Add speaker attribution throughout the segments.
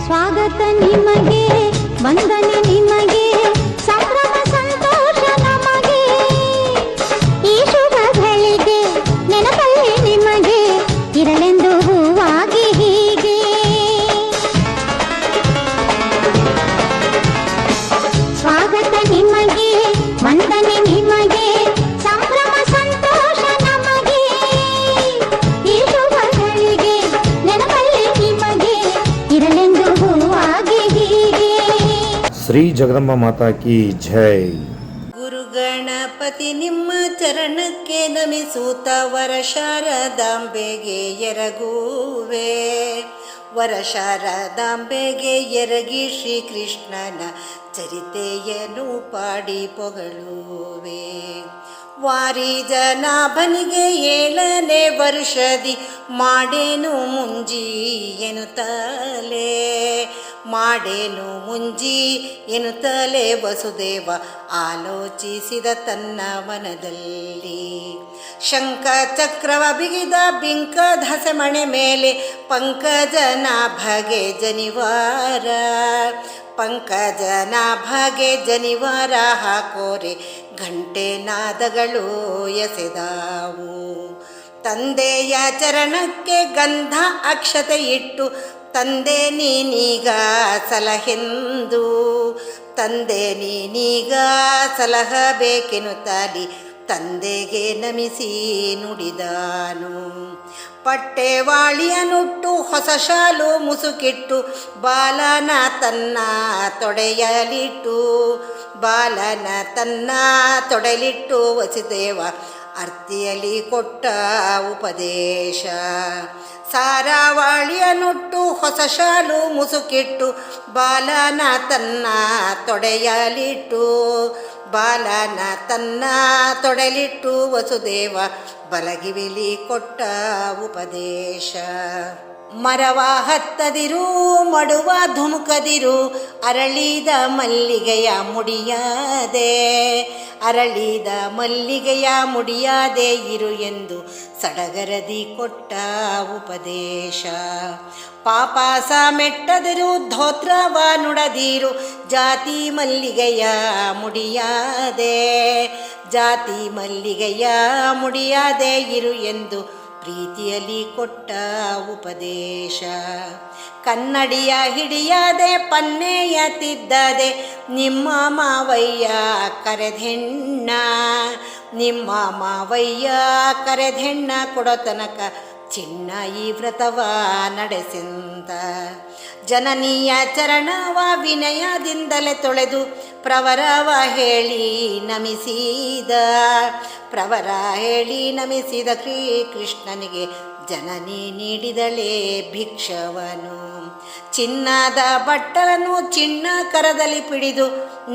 Speaker 1: ಸ್ವಾಗತ ನಿಮಗೆ, ವಂದನೆ ನಿಮಗೆ, ಸಂಭ್ರಮ ಸಂತೋಷ ನಮಗೆ. ಈ ಶುಭ ಗಳಿಗೆ ನೆನಪಲ್ಲಿ ನಿಮಗೆ ಇರಲೆಂದು ಹೂವಾಗಿ ಹೀಗೆ. ಸ್ವಾಗತ ನಿಮಗೆ, ವಂದನೆ ನಿಮಗೆ, ಸಂಭ್ರಮ ಸಂತೋಷ ನಮಗೆ. ಈ ಶುಭ ಗಳಿಗೆ ನೆನಪಲ್ಲಿ ನಿಮಗೆ ಇರಲೆಂದು ಹೂವಾಗಿ ಹೀಗೆ.
Speaker 2: ಶ್ರೀ ಜಗದಂಬ ಮಾತಾ ಕಿ ಜೈ.
Speaker 3: ಗುರು ಗಣಪತಿ ನಿಮ್ಮ ಚರಣಕ್ಕೆ ನಮಿಸುತ್ತ ವರ ಶಾರದಾಂಬೆಗೆ ಎರಗುವೆ. ವರ ಶಾರದಾಂಬೆಗೆ ಎರಗಿ ಶ್ರೀಕೃಷ್ಣನ ಚರಿತೆಯನ್ನು ಪಾಡಿ ಪೊಗಳುವೆ. ವಾರಿ ಜನಾಭನಿಗೆ 7ನೇ ವರ್ಷದಿ ಮಾಡೇನು ಮುಂಜಿ ಎನ್ನುತ್ತಲೇ, ಮಾಡೇನು ಮುಂಜಿ ಎನ್ನುತ್ತಲೇ ವಸುದೇವ ಆಲೋಚಿಸಿದ ತನ್ನ ಮನದಲ್ಲಿ. ಶಂಖ ಚಕ್ರವ ಬಿಗಿದ ಬಿಂಕದ ಹಸೆಮಣೆ ಮೇಲೆ ಪಂಕಜನಾಭಗೆ ಜನಿವಾರ, ಪಂಕಜನಾಭಗೆ ಜನಿವಾರ ಹಾಕೋರೆ ಗಂಟೆ ನಾದಗಳು ಎಸೆದಾವು. ತಂದೆಯ ಚರಣಕ್ಕೆ ಗಂಧ ಅಕ್ಷತೆ ಇಟ್ಟು ತಂದೆ ನೀನೀಗ ಸಲಹೆಂದು, ತಂದೆ ನೀನೀಗ ಸಲಹಬೇಕೆನ್ನುತ್ತಲಿ ತಂದೆಗೆ ನಮಿಸಿ ನುಡಿದಾನು. ಪಟ್ಟೆವಾಳಿಯ ನುಟ್ಟು ಹೊಸ ಶಾಲು ಮುಸುಕಿಟ್ಟು ಬಾಲನ ತನ್ನ ತೊಡೆಯಲಿಟ್ಟು, ಬಾಲನ ತನ್ನ ತೊಡೆಯಲಿಟ್ಟು ವಸುದೇವ ಅರ್ತಿಯಲ್ಲಿ ಕೊಟ್ಟ ಉಪದೇಶ. ಸಾರಾವಾಳಿಯ ನುಟ್ಟು ಹೊಸ ಶಾಲು ಮುಸುಕಿಟ್ಟು ಬಾಲನ ತನ್ನ ತೊಡೆಯಲಿಟ್ಟು, ಬಾಲನ ತನ್ನ ತೊಡೆಯಲಿಟ್ಟು ವಸುದೇವ ಬಲಗಿವಿಲಿ ಕೊಟ್ಟ ಉಪದೇಶ. ಮರವ ಹತ್ತದಿರು ಮಡುವ ಧುಮುಕದಿರು ಅರಳಿದ ಮಲ್ಲಿಗೆಯ ಮುಡಿಯಾದೆ, ಅರಳಿದ ಮಲ್ಲಿಗೆಯ ಮುಡಿಯಾದೆ ಇರು ಎಂದು ಸಡಗರದಿ ಕೊಟ್ಟ ಉಪದೇಶ. ಪಾಪಾಸ ಮೆಟ್ಟದಿರು ಧೋತ್ರವ ನುಡದಿರು ಜಾತಿ ಮಲ್ಲಿಗೆಯ ಮುಡಿಯಾದೆ, ಜಾತಿ ಮಲ್ಲಿಗೆಯ ಮುಡಿಯಾದೆ ಇರು ಎಂದು ಪ್ರೀತಿಯಲ್ಲಿ ಕೊಟ್ಟ ಉಪದೇಶ. ಕನ್ನಡಿಯ ಹಿಡಿಯದೆ ಪನ್ನೆಯ ತಿದ್ದದೆ ನಿಮ್ಮ ಮಾವಯ್ಯ ಕರೆದೆಣ್ಣ, ನಿಮ್ಮ ಮಾವಯ್ಯ ಕರೆದೆಣ್ಣ ಕೊಡೋ ತನಕ ಚಿನ್ನ ಈ ವ್ರತವ ನಡೆಸಿಂದ. ಜನನಿಯ ಚರಣವ ವಿನಯದಿಂದಲೇ ತೊಳೆದು ಪ್ರವರವ ಹೇಳಿ ನಮಿಸಿದ, ಪ್ರವರ ಹೇಳಿ ನಮಿಸಿದ ಶ್ರೀಕೃಷ್ಣನಿಗೆ ಜನನಿ ನೀಡಿದಳೇ ಭಿಕ್ಷವನು. ಚಿನ್ನದ ಬಟ್ಟಲನ್ನು ಚಿನ್ನ ಕರದಲ್ಲಿ ಪಿಡಿದು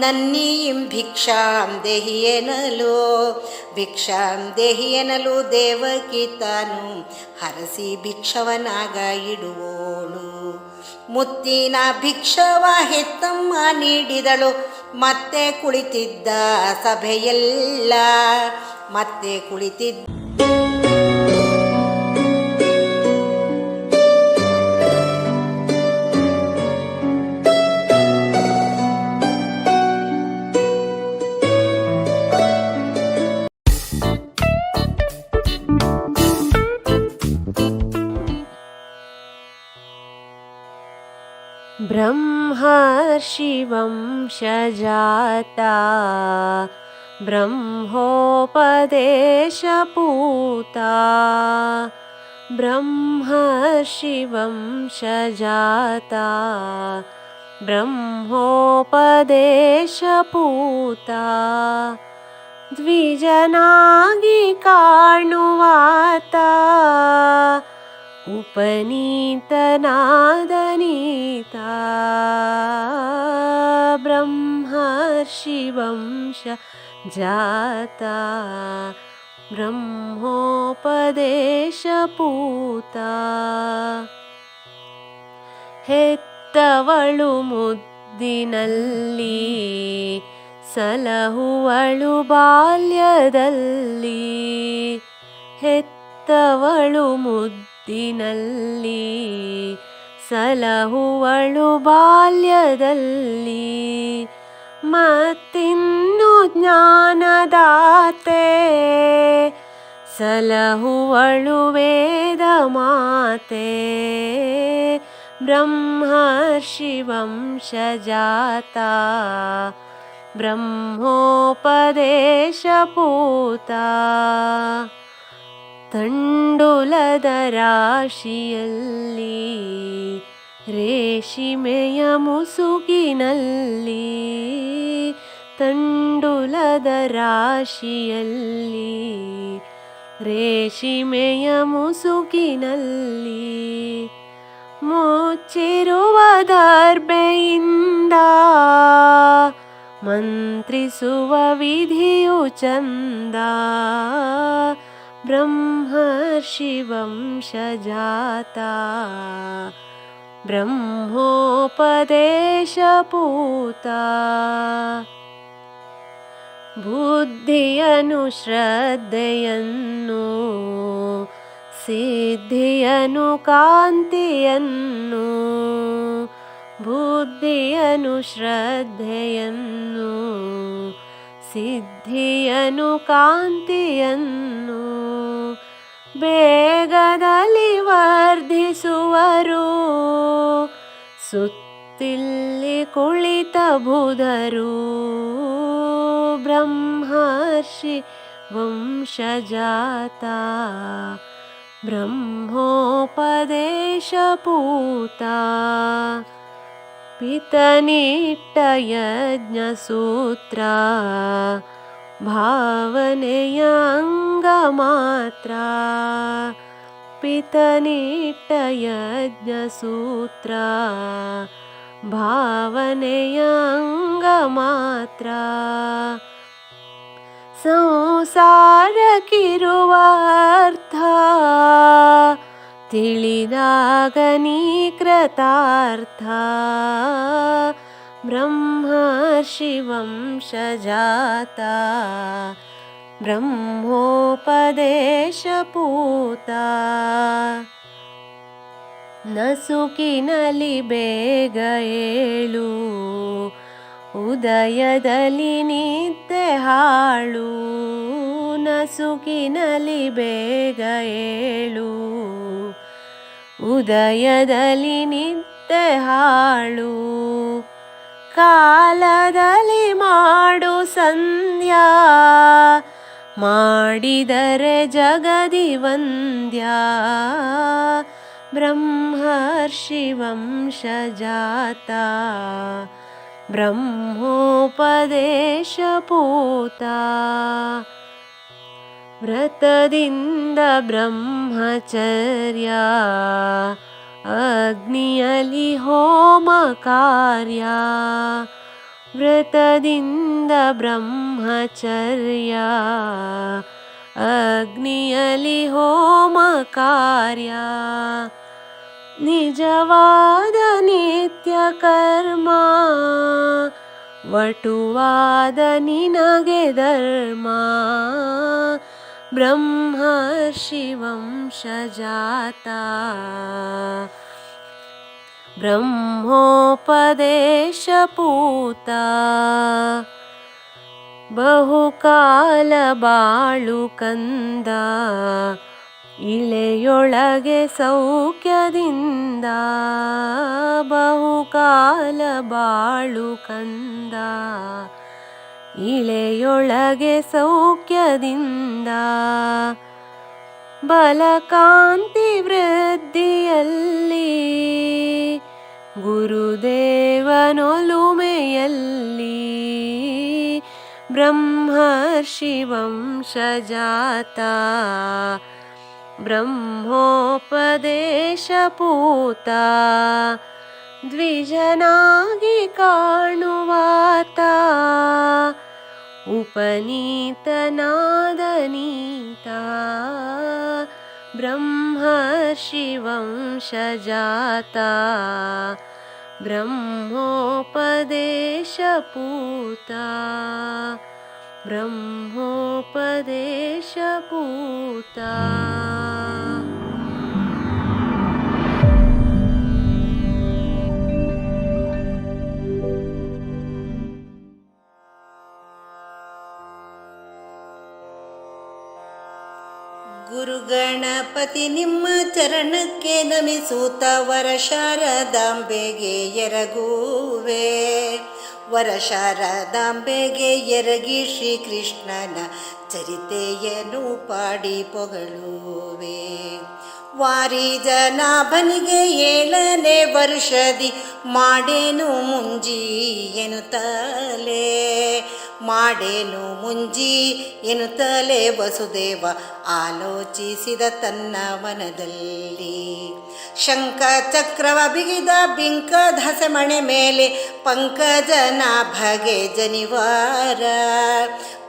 Speaker 3: ನನ್ನೀಂ ಭಿಕ್ಷಾಂ ದೇಹಿ ಎನ್ನಲು, ಭಿಕ್ಷಾಂ ದೇಹಿ ಎನ್ನಲು ದೇವಕಿ ತಾನು ಹರಸಿ ಭಿಕ್ಷವನಾಗ ಇಡುವೋಳು. ಮುತ್ತಿನ ಭಿಕ್ಷವ ಹೆತ್ತಮ್ಮ ನೀಡಿದಳು ಮತ್ತೆ ಕುಳಿತಿದ್ದ ಸಭೆಯೆಲ್ಲ, ಮತ್ತೆ ಕುಳಿತಿದ್ದ
Speaker 4: ब्रह्मर्षि वंशजाता ब्रह्मोपदेशपूता, ब्रह्मर्षि वंशजाता ब्रह्मोपदेशपूता. ದ್ವಿಜನಾಗಿ ಕಾಣುವಾತ ಉಪನೀತನಾದನೀತ. ಬ್ರಹ್ಮರ್ಷಿ ವಂಶ ಜಾತ ಬ್ರಹ್ಮೋಪದೇಶಪೂತ. ಹೆತ್ತವಳು ಮುದ್ದಿನಲ್ಲಿ ಸಲಹುವಳು ಬಾಲ್ಯದಲ್ಲಿ, ಹೆತ್ತವಳು ಮುದ್ದಿನಲ್ಲಿ ಸಲಹುವಳು ಬಾಲ್ಯದಲ್ಲಿ ಮತ್ತಿನ್ನು ಜ್ಞಾನದಾತೆ, ಸಲಹುವಳು ವೇದ ಮಾತೆ ಬ್ರಹ್ಮರ್ಷಿ ವಂಶಜಾತ, ಬ್ರಹ್ಮೋಪದೇಶ ಪೂತ. ತಂಡುಲದ ರಾಶಿಯಲ್ಲಿ ರೇಷ್ಮೆಯ ಮುಸುಕಿನಲ್ಲಿ, ತಂಡುಲದ ರಾಶಿಯಲ್ಲಿ ರೇಷ್ಮೆಯ ಮುಸುಕಿನಲ್ಲಿ, ಮುಚ್ಚಿರುವ ದರ್ಬೆಯಿಂದ ಮಂತ್ರಿಸುವ ವಿಧಿಯು ಚಂದ, ಬ್ರಹ್ಮರ್ಷಿ ವಂಶಜಾತ, ಬ್ರಹ್ಮೋಪದೇಶ ಪೂತ. ಬುದ್ಧಿಯನು ಶ್ರದ್ಧೆಯನ್ನು, ಸಿದ್ಧಿಯನು ಕಾಂತಿಯನ್ನು, ಬುದ್ಧಿಯನು ಶ್ರದ್ಧೆಯನ್ನು, ಸಿದ್ಧಿಯನು ಕಾಂತಿಯನ್ನು ಬೇಗದಲ್ಲಿ ವರ್ಧಿಸುವರು, ಸುತ್ತಿಲ್ಲಿ ಕುಳಿತ ಬುಧರು, ಬ್ರಹ್ಮರ್ಷಿ ವಂಶಜಾತ, ಬ್ರಹ್ಮೋಪದೇಶ ಪೂತ. ಪಿತನಿಟ್ಟ ಯಜ್ಞ ಸೂತ್ರ, ಭಾವನೆಯ ಅಂಗ ಮಾತ್ರ, ಪಿತನಿಟ್ಟ ಯಜ್ಞ ಸೂತ್ರ, ಭಾವನೆಯ ಅಂಗ ಮಾತ್ರ. ಸಂಸಾರಕ್ಕಿರುವ ಅರ್ಥ ತಿಳಿದಾಗ ನೀ ಕೃತಾರ್ಥ, ಬ್ರಹ್ಮರ್ಷಿ ವಂಶಜಾತ, ಬ್ರಹ್ಮೋಪದೇಶ ಪೂತ. ನಸುಕಿನಲ್ಲಿ ಬೇಗ ಏಳು, ಉದಯದಲ್ಲಿ ನಿದ್ದೆ ಹಾಳು, ನಸುಕಿನಲ್ಲಿ ಬೇಗ ಏಳು, ಉದಯದಲ್ಲಿ ನಿದ್ದೆ ಹಾಳು. ಕಾಲದಲ್ಲಿ ಮಾಡು ಸಂಧ್ಯಾ, ಮಾಡಿದರೆ ಜಗದಿ ವಂದ್ಯ, ಬ್ರಹ್ಮರ್ಷಿ ವಂಶಜಾತ, ಬ್ರಹ್ಮೋಪದೇಶ ಪೂತ. ವ್ರತದಿಂದ ಬ್ರಹ್ಮಚರ್ಯ, ಅಗ್ನಿಯಲ್ಲಿ ಹೋಮ ಕಾರ್ಯ, ವ್ರತದಿಂದ ಬ್ರಹ್ಮಚರ್ಯ, ಅಗ್ನಿಯಲ್ಲಿ ಹೋಮ ಕಾರ್ಯ. ನಿಜವಾದ ನಿತ್ಯ ಕರ್ಮ, ವಟುವಾದ ನಿನಗೆ ಧರ್ಮ, ಬ್ರಹ್ಮರ್ಷಿ ವಂಶಜಾತ, ಬ್ರಹ್ಮೋಪದೇಶ ಪೂತ. ಬಹುಕಾಲ ಬಾಳು ಕಂದ, ಇಳೆಯೊಳಗೆ ಸೌಖ್ಯದಿಂದ, ಬಹುಕಾಲ ಬಾಳು ಕಂದ, ಇಳೆಯೊಳಗೆ ಸೌಖ್ಯದಿಂದ. ಬಲಕಾಂತಿ ವೃದ್ಧಿಯಲ್ಲಿ, ಗುರುದೇವನೊಲುಮೆಯಲ್ಲಿ, ಬ್ರಹ್ಮರ್ಷಿ ವಂಶಜಾತ, ಬ್ರಹ್ಮೋಪದೇಶ ಪೂತ. ದ್ವಿಜನಾಗಿ ಕಾಣುವಾತ, ಉಪನೀತನಾದ ನೀತ, ಬ್ರಹ್ಮರ್ಷಿ ವಂಶಜಾತ, ಬ್ರಹ್ಮೋಪದೇಶ ಪೂತ, ಬ್ರಹ್ಮೋಪದೇಶ ಪೂತ.
Speaker 3: ಗುರುಗಣಪತಿ ನಿಮ್ಮ ಚರಣಕ್ಕೆ ನಮಿಸೂತ ವರ ಶಾರದಾಂಬೆಗೆ ಎರಗುವೆ. ವರ ಶಾರದಾಂಬೆಗೆ ಎರಗಿ ಶ್ರೀಕೃಷ್ಣನ ಚರಿತೆಯನ್ನು ಪಾಡಿ ಪೊಗಳುವೆ. ವಾರಿ ಜನಾಭನಿಗೆ 7ನೇ ವರ್ಷದಿ ಮಾಡೇನು ಮುಂಜಿ ಎನ್ನುತ್ತಲೇ ಮಾಡೇನು ಮುಂಜಿ ಎನ್ನುತ್ತಲೇ ವಸುದೇವ ಆಲೋಚಿಸಿದ ತನ್ನ ಮನದಲ್ಲಿ. ಶಂಖ ಚಕ್ರವ ಬಿಗಿದ ಬಿಂಕದ ಹಸೆಮಣೆ ಮೇಲೆ ಪಂಕಜನಾಭಗೆ ಜನಿವಾರ.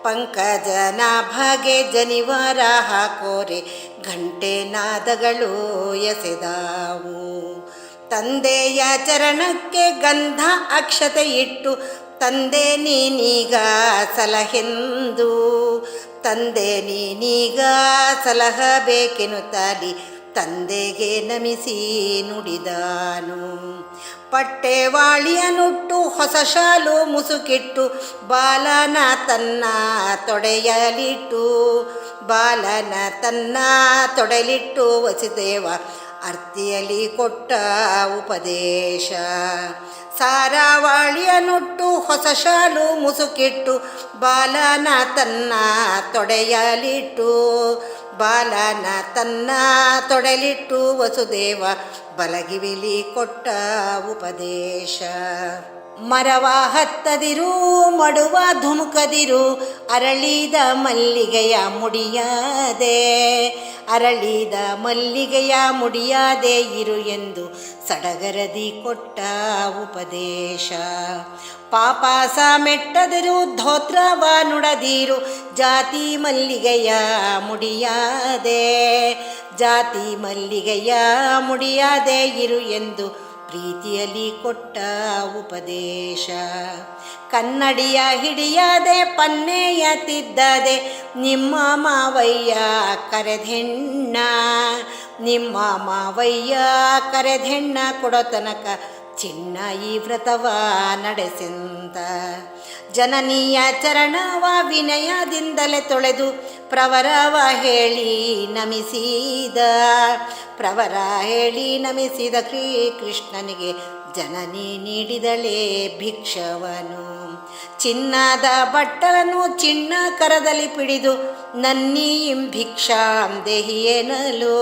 Speaker 3: ಪಂಕಜನಾಭಗೆ ಜನಿವಾರ ಹಾಕೋರೆ ಘಂಟೆ ನಾದಗಳು ಎಸೆದಾವು. ತಂದೆಯ ಚರಣಕ್ಕೆ ಗಂಧ ಅಕ್ಷತೆ ಇಟ್ಟು ತಂದೆ ನೀನೀಗ ಸಲಹೆಂದು ತಂದೆ ನೀನೀಗ ಸಲಹಬೇಕೆನ್ನುತ್ತಲಿ ತಂದೆಗೆ ನಮಿಸಿ ನುಡಿದಾನು. ಪಟ್ಟೆವಾಳಿಯ ನುಟ್ಟು ಹೊಸ ಶಾಲು ಮುಸುಕಿಟ್ಟು ಬಾಲನ ತನ್ನ ತೊಡೆಯಲಿಟ್ಟು ಬಾಲನ ತನ್ನ ತೊಡೆಯಲಿಟ್ಟು ವಸುದೇವ ಅರ್ತಿಯಲ್ಲಿ ಕೊಟ್ಟ ಉಪದೇಶ. ಸಾರಾವಾಳಿಯ ನುಟ್ಟು ಹೊಸ ಶಾಲು ಮುಸುಕಿಟ್ಟು ಬಾಲನ ತನ್ನ ತೊಡೆಯಲಿಟ್ಟು ಬಾಲನ ತನ್ನ ತೊಡೆಯಲಿಟ್ಟು ವಸುದೇವ ಬಲಗಿವಿಲಿ ಕೊಟ್ಟ ಉಪದೇಶ. ಮರವ ಹತ್ತದಿರು ಮಡುವ ಧುಮುಕದಿರು ಅರಳಿದ ಮಲ್ಲಿಗೆಯ ಮುಡಿಯಾದೆ ಅರಳಿದ ಮಲ್ಲಿಗೆಯ ಮುಡಿಯಾದೆ ಇರು ಎಂದು ಸಡಗರದಿ ಕೊಟ್ಟ ಉಪದೇಶ. ಪಾಪಾಸ ಮೆಟ್ಟದಿರು ಧೋತ್ರವ ನುಡದಿರು ಜಾತಿ ಮಲ್ಲಿಗೆಯ ಮುಡಿಯಾದೆ ಜಾತಿ ಮಲ್ಲಿಗೆಯ ಮುಡಿಯಾದೆ ಇರು ಎಂದು ಪ್ರೀತಿಯಲ್ಲಿ ಕೊಟ್ಟ ಉಪದೇಶ. ಕನ್ನಡಿಯ ಹಿಡಿಯದೆ ಪನ್ನೆಯ ತಿದ್ದದೆ ನಿಮ್ಮ ಮಾವಯ್ಯ ಕರೆದೆಣ್ಣ ನಿಮ್ಮ ಮಾವಯ್ಯ ಕರೆದೆಣ್ಣ ಕೊಡೋ ತನಕ ಚಿನ್ನ ಈ ವ್ರತವ ನಡೆಸೆಂದ. ಜನನಿಯ ಚರಣವ ವಿನಯದಿಂದಲೇ ತೊಳೆದು ಪ್ರವರವ ಹೇಳಿ ನಮಿಸಿದ ಪ್ರವರ ಹೇಳಿ ನಮಿಸಿದ ಶ್ರೀಕೃಷ್ಣನಿಗೆ ಜನನಿ ನೀಡಿದಳೇ ಭಿಕ್ಷವನು. ಚಿನ್ನದ ಬಟ್ಟಲನ್ನು ಚಿನ್ನ ಕರದಲ್ಲಿ ಪಿಡಿದು ನನ್ನೀಂ ಭಿಕ್ಷಾಂ ದೇಹಿಯೇನಲು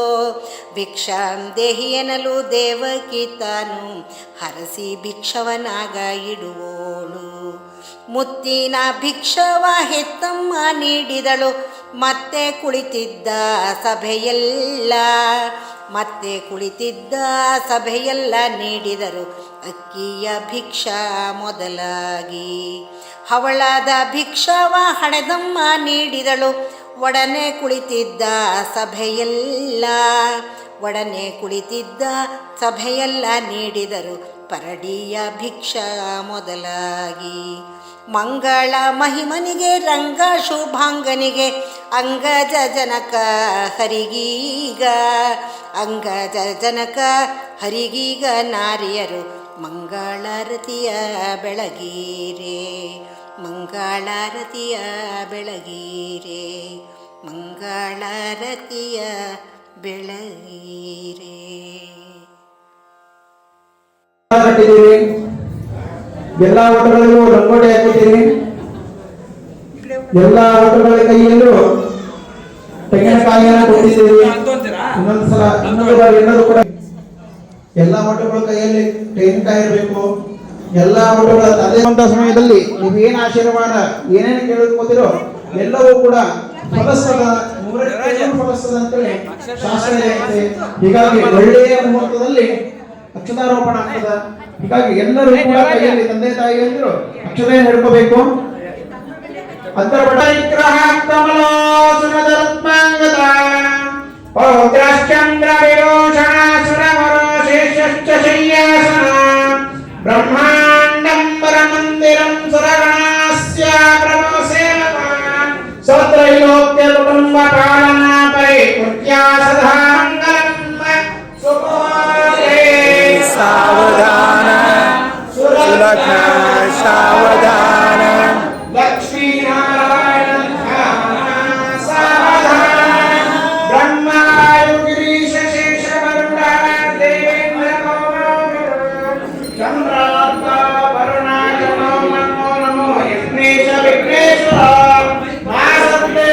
Speaker 3: ಭಿಕ್ಷಾಂ ದೇಹಿಯೇನಲು ದೇವಕಿ ತಾನು ಹರಸಿ ಭಿಕ್ಷವನಾಗ ಇಡುವೋಳು. ಮುತ್ತಿನ ಭಿಕ್ಷವ ಹೆತ್ತಮ್ಮ ನೀಡಿದಳು ಮತ್ತೆ ಕುಳಿತಿದ್ದ ಸಭೆಯೆಲ್ಲ ಮತ್ತೆ ಕುಳಿತಿದ್ದ ಸಭೆಯೆಲ್ಲ ನೀಡಿದರು ಅಕ್ಕಿಯ ಭಿಕ್ಷಾ ಮೊದಲಾಗಿ. ಹವಳದ ಭಿಕ್ಷವ ಹಣೆದಮ್ಮ ನೀಡಿದಳು ಒಡನೆ ಕುಳಿತಿದ್ದ ಸಭೆಯೆಲ್ಲ ಒಡನೆ ಕುಳಿತಿದ್ದ ಸಭೆಯೆಲ್ಲ ನೀಡಿದರು ಪರಡಿಯ ಭಿಕ್ಷಾ ಮೊದಲಾಗಿ. ಮಂಗಳ ಮಹಿಮನಿಗೆ ರಂಗ ಶುಭಾಂಗನಿಗೆ ಅಂಗಜ ಜನಕ ಹರಿಗೀಗ ಅಂಗಜ ಜನಕ ಹರಿಗೀಗ ನಾರಿಯರು ಮಂಗಳಾರತಿಯ ಬೆಳಗೀರೆ ಮಂಗಳಾರತಿಯ ಬೆಳಗೀರೆ ಮಂಗಳಾರತಿಯ ಬೆಳಗೀರೆ.
Speaker 5: ಎಲ್ಲ ಓಟಗಳಿಗೂ ರಂಗೋಟಿ ಹಾಕಿದ್ದೀರಿ. ಎಲ್ಲ ಓಟಗಳ ಕೈಯಲ್ಲೂ ತೆಂಗಿನಕಾಯಿಯನ್ನು ಕೊಟ್ಟಿದ್ದೀರಿ. ಇನ್ನೊಂದ್ಸಲ ಇನ್ನೊಂದು ಬಾರಿ ಎಲ್ಲರೂ ಕೂಡ ಎಲ್ಲ ಓಟಗಳ ಕೈಯಲ್ಲಿ ತೆಂಗಿನಕಾಯಿ ಇರಬೇಕು. ಎಲ್ಲ ಓಟಗಳ ಅದೇ ಸಮಯದಲ್ಲಿ ನೀವೇನು ಆಶೀರ್ವಾದ ಏನೇನು ಕೇಳಿದ್ಕೋತಿರೋ ಎಲ್ಲವೂ ಕೂಡ ಫಲಸ್ತದ ಫಲಸ್ತದ ಅಂತೇಳಿ ಶಾಸ್ತ್ರ ಇದೆ. ಹೀಗಾಗಿ ಒಳ್ಳೆಯ ಮುಹೂರ್ತದಲ್ಲಿ ಅಕ್ಷತಾರೋಪಣ ಆಗ್ತದ. ಹೀಗಾಗಿ ಎಲ್ಲರೂ ಕೂಡ ಕೈಯಲ್ಲಿ ತಂದೆ ತಾಯಿಯಂದ್ರು ಅಕ್ಷತೆ ಹಿಡ್ಕೋಬೇಕು. ಬ್ರಹ್ಮಾಂಡಂ ಪರಮಂದಿರಂ ಸುರಗಣಾಸ್ಯ ಪ್ರಭೋ ಸೇವಕಾನ್ ಸತ್ರೈಲೋಕ್ಯ ಕುಟುಂಬ ಪಾಲನ ಪರಿಕೃತ್ಯ ಸದಾ
Speaker 6: सावधान सुलग्न सावधान
Speaker 5: लक्ष्मी नारायण सावधान ब्रह्म ಚಂದ್ರಾರ್ಥ ವರುಣಾಚನೋ ನಮೋ ನಮೋ ಯಜ್ಞೇಶ ವಿಘ್ನೇಶ್ವರ ಮಾಸತ್ತೆ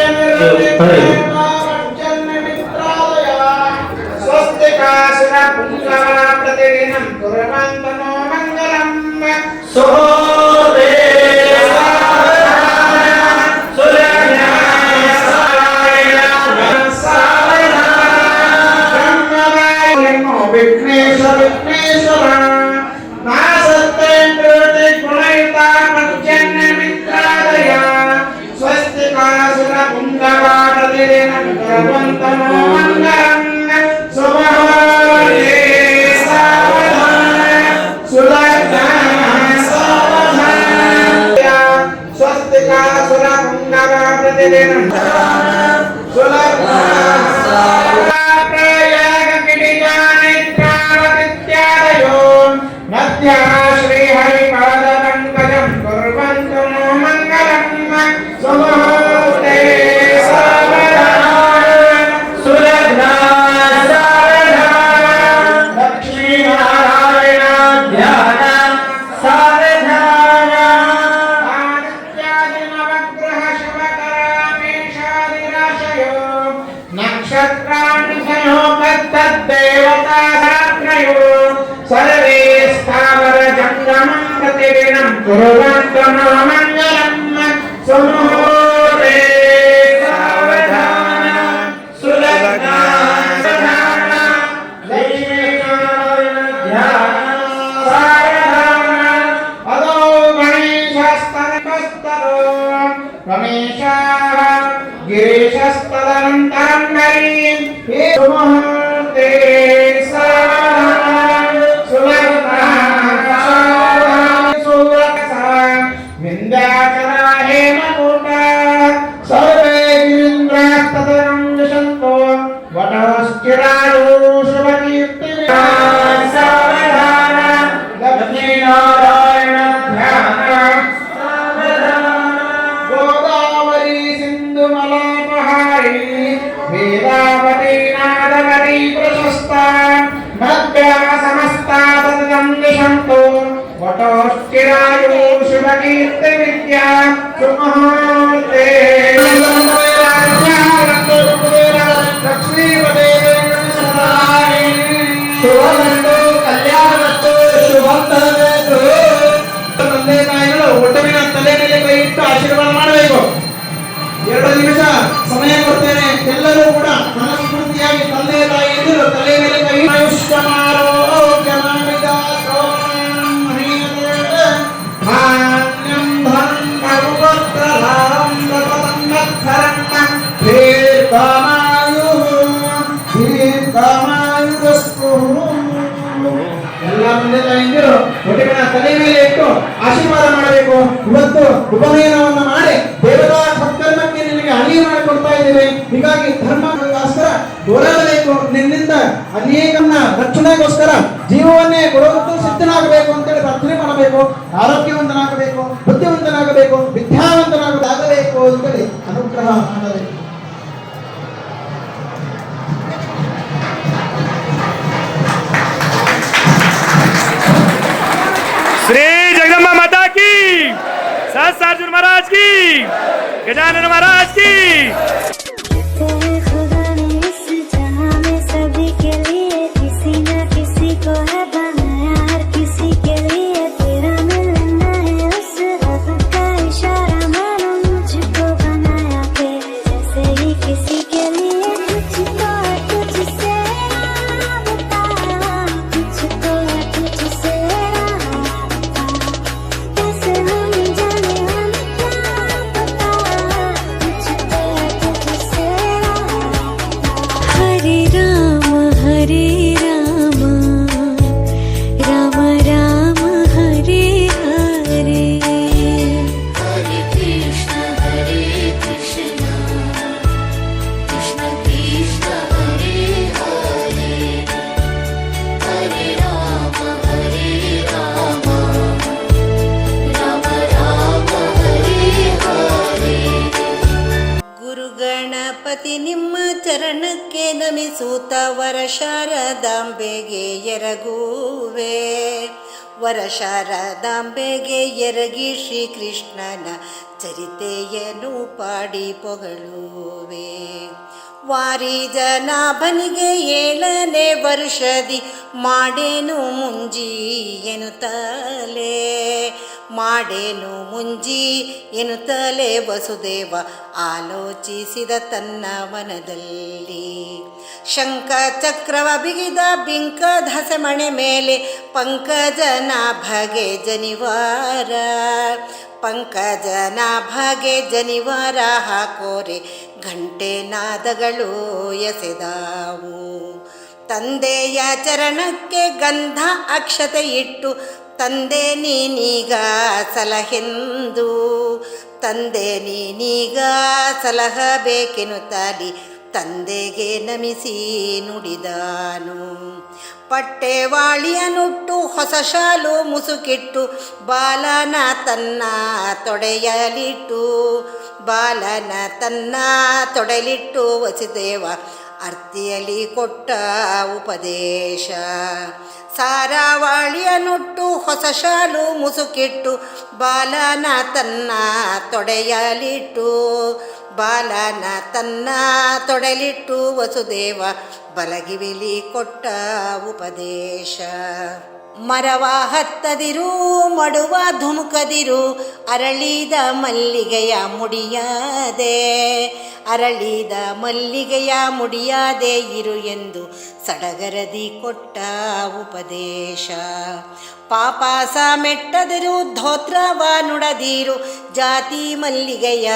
Speaker 5: ಮಿತ್ರಾಲಯ ಸ್ವಸ್ತಿಕಾಸುರ ಪುಂಗವ ಪ್ರತಿದಿನಂ ಕುರ್ವಂತನೋ ಮಂಗಲಂ ಸೋದೇ ವಿಘ್ನೇಶ ವಿಘ್ನೇಶ್ವರ ನಾಸತ್ತೇಂದ್ರತಿ ಗುಣಯುತ ಮಜ್ಜನ್ಯ ಮಿತ್ರಾಲಯ ಸ್ವಸ್ತಿಕಾಸುರ ಪುಂಗವಾಡದಿರಿನಂ ಕುರ್ವಂತನೋ ಮಂಗಲಂ ಸುಮಹೋರೇ ಸಾವಧಾನ ಸುಲಗ್ನ ಸಾವಧಾನ ಸ್ವಸ್ತಿಕಾಸುರ ಪುಂಗವಾಡದಿರಿನಂ ಸುಲಗ್ನ ಮಧ್ಯ ಶ್ರೀ ಹರಿಪಾದ ಪಂಕಜಂ ಕುರ್ವಂತು ಮಂಗಲಂ ಸುಮಹೋರೇ ಸಾವಧಾನ ಸುಲಗ್ನ ಸಾವಧಾನ ಲಕ್ಷ್ಮೀನಾರಾಯಣ ಧ್ಯಾನ ಸಾವಧಾನ ಆದಿತ್ಯಾದಿ ನವಗ್ರಹ ಶುಭಕರಾಮೇಶಾದಿರಾಶಯೋ ನಕ್ಷತ್ರಾಣಿಶಯೋ ತದ್ದೇವತಾ ಧಾತ್ರಯೋ ಸರ್ವೇ ಸ್ಥಾವರ ಜಂಗಮಂ ಪ್ರತಿದಿನಂ ಕುರ್ವಂತು ಮಂಗಲಂ ಸುಮಹೋರೇ ಸಾವಧಾನ ಸುಲಗ್ನ ಸಾವಧಾನ ಲಕ್ಷ್ಮೀನಾರಾಯಣ ಧ್ಯಾನ ಸಾವಧಾನ ಅದೋ ಗಣೇಶಸ್ತನಪಸ್ತರೋ ರಮೇಶಾಃ ಗಿರೀಶಸ್ತದನಂತರಂ ಹರಿಂ ಹೇ ಸುಮಹೋರೇ ಸಾವಧಾನ ಸುಲಗ್ನ ಸಾವಧಾನ ಸುಲಗ್ನ ವಿಂಧ್ಯಾಚಲ ಹೇಮಕೂಟ ಸರ್ವೇ ಗಿರೀಂದ್ರಾಸ್ತದನಂ ವಿಶಂತೋ ವಟಸ್ಥಿರಾಯೋ ಶುಭಕೀರ್ತಿ ಸಾವಧಾನ ಲಕ್ಷ್ಮೀನಾರಾಯಣ ಧ್ಯಾನ ಸಾವಧಾನ ಗೋದಾವರಿ ಸಿಂಧು ಮಲಾಪಹಾರಿ ವೇದಾವತಿ ನಾದವತಿ ಪ್ರಶಸ್ತ ಮಧ್ಯ ಸಮಸ್ತಾ ಸತತಂ ದಿಶಂತು ವಟೋಷ್ಠಿರಾಯೋ ಶುಭಕೀರ್ತಿ ವಿದ್ಯಾ ಸುಮಹೋರೇ ಲಕ್ಷ್ಮೀಪದೇ ಶುಭವಂತು ಕಲ್ಯಾಣವಂತು ಶುಭಂತರಬೇಕು. ತಂದೆ ತಾಯಿಗಳು ಒಟ್ಟಮಿನ ತಲೆ ಮೇಲೆ ಕೈ ಇಟ್ಟು ಆಶೀರ್ವಾದ ಮಾಡಬೇಕು. 2 ನಿಮಿಷ ಸಮಯ ಕೊಡ್ತೇನೆ. ಎಲ್ಲರೂ ಕೂಡ ಮನಸ್ಫೂರ್ತಿಯಾಗಿ ತಂದೆ ತಾಯಿ ಎದುರು ತಲೆ ಮೇಲೆ ಕೈ ಮಾನ್ಯಂ ಧನಂ ಭಗವತ್ಪ್ರಧಾನಂ ದೀರ್ಘಮಾಯುಃ ದೀರ್ಘಮಾಯುರಸ್ತು. ಎಲ್ಲ ಮುಂದೆ ತಾಯಿಂದಿರು ಒಟ್ಟಿನ ತಲೆ ಮೇಲೆ ಇಟ್ಟು ಆಶೀರ್ವಾದ ಮಾಡಬೇಕು. ಇವತ್ತು ಉಪನಯನವನ್ನು ಮಾಡಿ ದೇವತಾ ಸತ್ಕರ್ಮಕ್ಕೆ ನಿನಗೆ ಅಣಿಯ ಮಾಡಿಕೊಡ್ತಾ ಇದ್ದೇವೆ. ಹೀಗಾಗಿ ಧರ್ಮಗೋಸ್ಕರ ಹೋರಾಡಬೇಕು. ನಿನ್ನಿಂದ ಅನೇಕನ್ನ ರಕ್ಷಣೆಗೋಸ್ಕರ ಜೀವವನ್ನೇ ಕೊಡುವಂತೂ ಸಿದ್ಧನಾಗಬೇಕು ಅಂತೇಳಿ ಪ್ರಾರ್ಥನೆ ಮಾಡಬೇಕು. ಆರೋಗ್ಯವಂತನಾಗಬೇಕು, ಬುದ್ಧಿವಂತನಾಗಬೇಕು, ವಿದ್ಯಾವಂತನಾಗಬೇಕು ಅಂತೇಳಿ ಅನುಗ್ರಹ ಮಾಡಬೇಕು.
Speaker 6: श्री जगदम्बा माता की, सहस्त्र अर्जुन महाराज की, गजानन महाराज की।
Speaker 1: खुदा ने इस जहां में सभी के लिए किसी न किसी को है बनाया, हर किसी के लिए तेरा मिलना है उस रब का इशारा। मानो मुझको बनाया तेरे जैसे ही किसी के लिए, तुझको तुझसे बता, तुझको तुझसे कैसे हम जाने हम क्या पता, तुझको तुझसे हरे राम राम राम हरे हरे, हरे कृष्ण कृष्ण कृष्ण हरे हरे, हरे राम राम राम हरे हरे.
Speaker 3: ಗುರು ಗಣಪತಿ ನಿಮ್ಮ ಚರಣಕ್ಕೆ ನಮಿಸೂತ ವರ ಶಾರದಾಂಬೆಗೆ ಎರಗುವೆ. ವರ ಶಾರದಾಂಬೆಗೆ ಎರಗಿ ಶ್ರೀಕೃಷ್ಣನ ಚರಿತೆಯನ್ನು ಪಾಡಿ ಪೊಗಳುವೆ. ವಾರಿ ಜನಾಭನಿಗೆ 7ನೇ ವರ್ಷದಿ ಮಾಡೇನು ಮುಂಜಿ ಎನ್ನುತ್ತಲೇ ಮಾಡೇನು ಮುಂಜಿ ಎನ್ನುತ್ತಲೇ ವಸುದೇವ ಆಲೋಚಿಸಿದ ತನ್ನ ಮನದಲ್ಲಿ. ಶಂಖ ಚಕ್ರವ ಬಿಗಿದ ಬಿಂಕದ ಹಸೆಮಣೆ ಮೇಲೆ ಪಂಕಜನಾಭಗೆ ಜನಿವಾರ ಪಂಕಜನಾಭಗೆ ಜನಿವಾರ ಹಾಕೋರೆ ಘಂಟೆ ನಾದಗಳು ಎಸೆದಾವು. ತಂದೆಯ ಚರಣಕ್ಕೆ ಗಂಧ ಅಕ್ಷತೆ ಇಟ್ಟು ತಂದೆ ನೀನೀಗ ಸಲಹೆಂದು ತಂದೆ ನೀನೀಗ ಸಲಹಬೇಕೆನ್ನುತ್ತಾಲಿ ತಂದೆಗೆ ನಮಿಸಿ ನುಡಿದಾನು. ಪಟ್ಟೆವಾಳಿಯ ನುಟ್ಟು ಹೊಸ ಶಾಲು ಮುಸುಕಿಟ್ಟು ಬಾಲನ ತನ್ನ ತೊಡೆಯಲಿಟ್ಟು ಬಾಲನ ತನ್ನ ತೊಡೆಯಲಿಟ್ಟು ವಸುದೇವ ಅರ್ತಿಯಲ್ಲಿ ಕೊಟ್ಟ ಉಪದೇಶ. ಸಾರಾವಾಳಿಯ ನುಟ್ಟು ಹೊಸ ಶಾಲು ಮುಸುಕಿಟ್ಟು ಬಾಲನ ತನ್ನ ತೊಡೆಯಲಿಟ್ಟು ಬಾಲನ ತನ್ನ ತೊಡೆಲಿಟ್ಟು ವಸುದೇವ ಬಲಗಿವಿಲಿ ಕೊಟ್ಟ ಉಪದೇಶ. ಮರವ ಹತ್ತದಿರು ಮಡುವ ಧುಮುಕದಿರು ಅರಳಿದ ಮಲ್ಲಿಗೆಯ ಮುಡಿಯಾದೆ ಅರಳಿದ ಮಲ್ಲಿಗೆಯ ಮುಡಿಯಾದೆ ಇರು ಎಂದು ಸಡಗರದಿ ಕೊಟ್ಟ ಉಪದೇಶ. ಪಾಪಾಸ ಮೆಟ್ಟದಿರು ಧೋತ್ರವ ನುಡದಿರು ಜಾತಿ ಮಲ್ಲಿಗೆಯ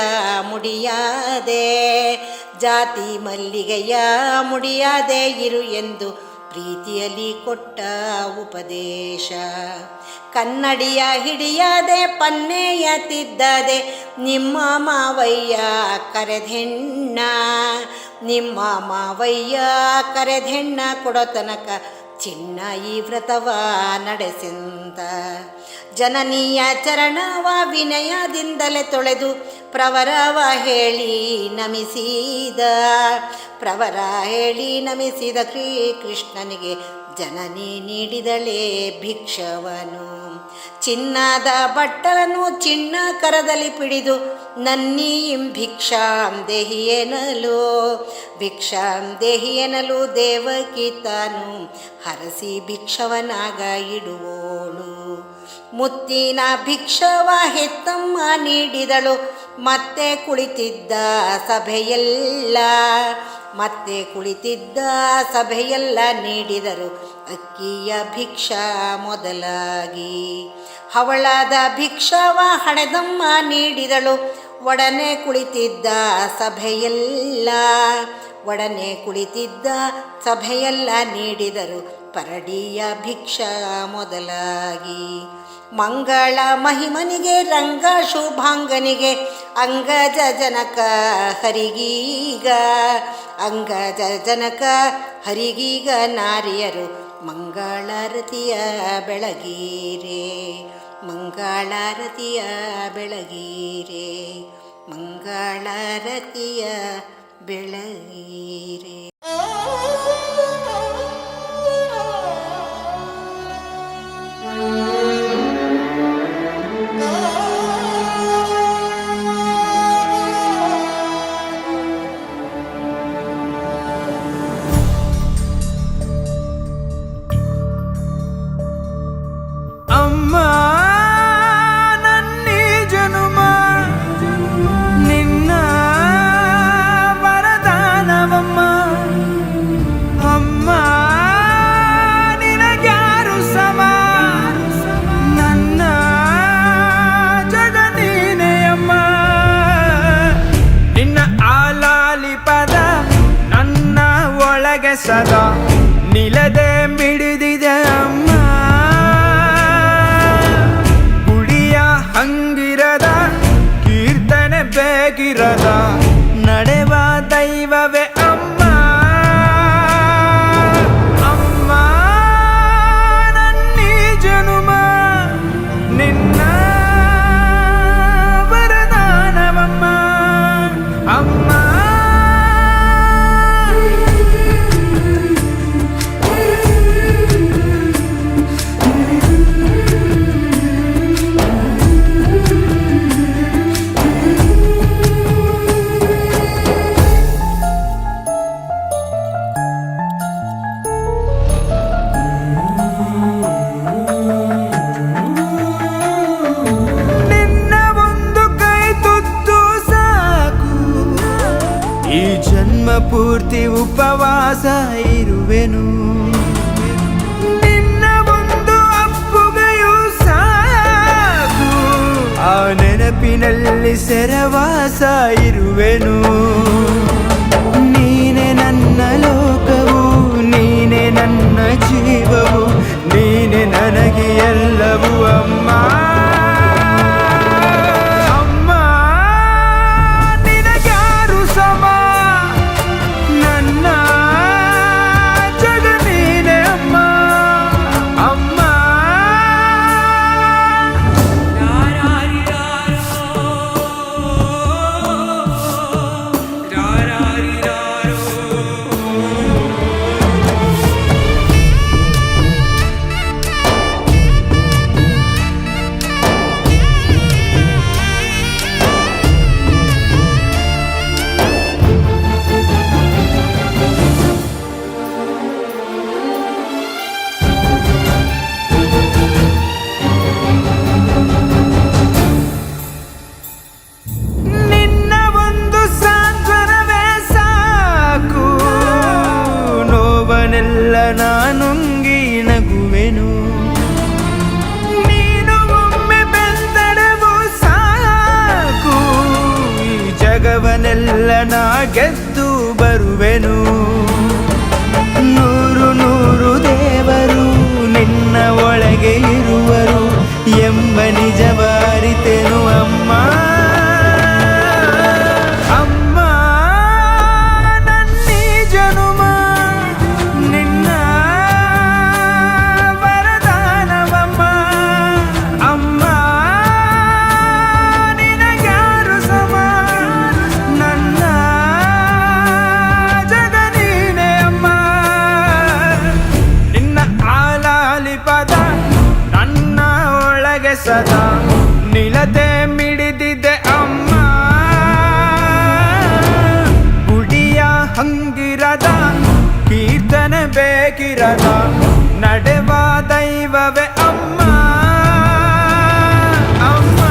Speaker 3: ಮುಡಿಯಾದೆ ಜಾತಿ ಮಲ್ಲಿಗೆಯ ಮುಡಿಯಾದೆ ಇರು ಎಂದು ಪ್ರೀತಿಯಲ್ಲಿ ಕೊಟ್ಟ ಉಪದೇಶ. ಕನ್ನಡಿಯ ಹಿಡಿಯದೆ ಪನ್ನೆಯ ತಿದ್ದದೆ ನಿಮ್ಮ ಮಾವಯ್ಯ ಕರೆದೆಣ್ಣ ನಿಮ್ಮ ಮಾವಯ್ಯ ಕರೆದೆಣ್ಣ ಕೊಡೋ ತನಕ ಚಿನ್ನ ಈ ವ್ರತವ ನಡೆಸಿಂದ. ಜನನೀಯ ಚರಣವ ವಿನಯದಿಂದಲೇ ತೊಳೆದು ಪ್ರವರವ ಹೇಳಿ ನಮಿಸಿದ ಪ್ರವರ ಹೇಳಿ ನಮಿಸಿದ ಶ್ರೀಕೃಷ್ಣನಿಗೆ ಜನನಿ ನೀಡಿದಳೇ ಭಿಕ್ಷವನು. ಚಿನ್ನದ ಬಟ್ಟಲನ್ನು ಚಿನ್ನ ಕರದಲ್ಲಿ ಪಿಡಿದು ನನ್ನೀಂ ಭಿಕ್ಷಾಂ ದೇಹಿಯೇನಲು ಭಿಕ್ಷಾಂ ದೇಹಿಯೇನಲು ದೇವಕಿ ತಾನು ಹರಸಿ ಭಿಕ್ಷವನಾಗ ಇಡುವೋಳು. ಮುತ್ತಿನ ಭಿಕ್ಷವ ಹೆತ್ತಮ್ಮ ನೀಡಿದಳು ಮತ್ತೆ ಕುಳಿತಿದ್ದ ಸಭೆಯೆಲ್ಲ ಮತ್ತೆ ಕುಳಿತಿದ್ದ ಸಭೆಯೆಲ್ಲ ನೀಡಿದರು ಅಕ್ಕಿಯ ಭಿಕ್ಷಾ ಮೊದಲಾಗಿ. ಹವಳದ ಭಿಕ್ಷವ ಹಣೆದಮ್ಮ ನೀಡಿದಳು ಒಡನೆ ಕುಳಿತಿದ್ದ ಸಭೆಯೆಲ್ಲ ಒಡನೆ ಕುಳಿತಿದ್ದ ಸಭೆಯೆಲ್ಲ ನೀಡಿದರು ಪರಡಿಯ ಭಿಕ್ಷಾ ಮೊದಲಾಗಿ. ಮಂಗಳ ಮಹಿಮನಿಗೆ ರಂಗ ಶುಭಾಂಗನಿಗೆ ಅಂಗಜ ಜನಕ ಹರಿಗೀಗ ಅಂಗಜ ಜನಕ ಹರಿಗೀಗ ನಾರಿಯರು ಮಂಗಳಾರತಿಯ ಬೆಳಗೀರೆ ಮಂಗಳಾರತಿಯ ಬೆಳಗೀರೆ ಮಂಗಳಾರತಿಯ ಬೆಳಗೀರೆ.
Speaker 7: ಸದಾ ನಿಲದೆ ಮಿಡಿದಿದೆ ಅಮ್ಮ ಗುಡಿಯ ಹಂಗಿರದ ಕೀರ್ತನೆ ಬೇಕಿರದ ನಡೆವ ದೈವವೇ ಅಮ್ಮ ಅಮ್ಮ ನನ್ನೀ ಜನುಮ ನಿನ್ನ ವರದಾನವಮ್ಮ ಅಮ್ಮ ಪೂರ್ತಿ ಉಪವಾಸ ಇರುವೆನು. ನಿನ್ನ ಒಂದು ಅಪ್ಪುಗೆಯೂ ಸಾಕು, ಆ ನೆನಪಿನಲ್ಲಿ ಸೆರವಾಸ ಇರುವೆನು. ನೀನೆ ನನ್ನ ಲೋಕವು, ನೀನೆ ನನ್ನ ಜೀವವು, ನೀನೆ ನನಗೆ ಎಲ್ಲವೂ ಅಮ್ಮ. ಅಮ್ಮ ನಿನಗ್ಯಾರು ಸಮ, ನನ್ನ ಜಗ ನೀನೆ ಅಮ್ಮ. ಅಮ್ಮ ನಿನ್ನ ಒಂದು ಸಾಂತ್ವನವೇ ಸಾಕು, ನೋವನೆಲ್ಲ ನಾನುಂಗಿ ನಗುವೆನು. ನೀನು ಒಮ್ಮೆ ಬೆಂದಡೆವು ಸಾಕು, ಈ ಜಗವನೆಲ್ಲ ನಾ ಗೆದ್ದು ಬರುವೆನು. ನೂರು ನೂರು ದೇವರು ನಿನ್ನ ಒಳಗೆ ಇರುವರು ಎಂಬ ನಿಜವ ಅರಿತೆನು ಅಮ್ಮ. ಅಮ್ಮ ನನ್ನೀ ಜನುಮ ನಿನ್ನ ವರದಾನವಮ್ಮ. ಅಮ್ಮ ನಿನಗ್ಯಾರು ಸಮ, ನನ್ನ ಜಗ ನೀನೆ ಅಮ್ಮ. ನಿನ್ನ ಆಲಾಲಿ ಪದ ನನ್ನ ಒಳಗೆ ಸದಾ ನಿಲತೆ ಮಿಡಿದಿದೆ ಅಮ್ಮ. ಗುಡಿಯ ಹಂಗಿರದ ಕೀರ್ತನೆ ಬೇಕಿರದ ನಡೆವ ದೈವವೇ ಅಮ್ಮ. ಅಮ್ಮ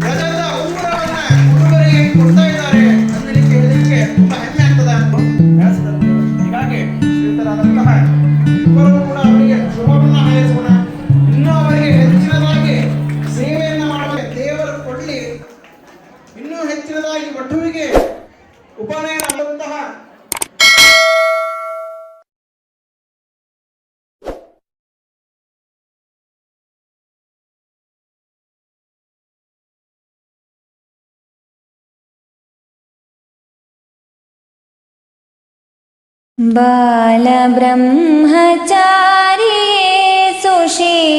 Speaker 5: ಗಜದ ಉಂಗುರವನ್ನ ಹುಡುಗರಿಗೆ ಕೊಡ್ತಾ ಇದ್ದಾರೆ ಅನ್ನಲಿಕ್ಕೆ ಹೇಳಲಿಕ್ಕೆ ತುಂಬಾ ಹೆಮ್ಮೆ ಆಗ್ತದ. ಹೀಗಾಗಿ ಶ್ರೀಯುತರಾದಂತಹ ಇಬ್ಬರೂ ಕೂಡ ಅವರಿಗೆ ಶುಭವನ್ನ ಹಾರೈಸೋಣ. ಇನ್ನೂ ಅವರಿಗೆ ಹೆಚ್ಚಿನದಾಗಿ ಸೇವೆಯನ್ನ ಮಾಡಬೇಕು. ದೇವರು ಕೊಡ್ಲಿ ಇನ್ನೂ ಹೆಚ್ಚಿನದಾಗಿ ವಧುವಿಗೆ ಉಪನಯನ ಮಾಡುವಂತಹ
Speaker 1: ಬಾಲಬ್ರಹ್ಮಚಾರಿಯೇ ಸುಶೀಲನಾಗಿ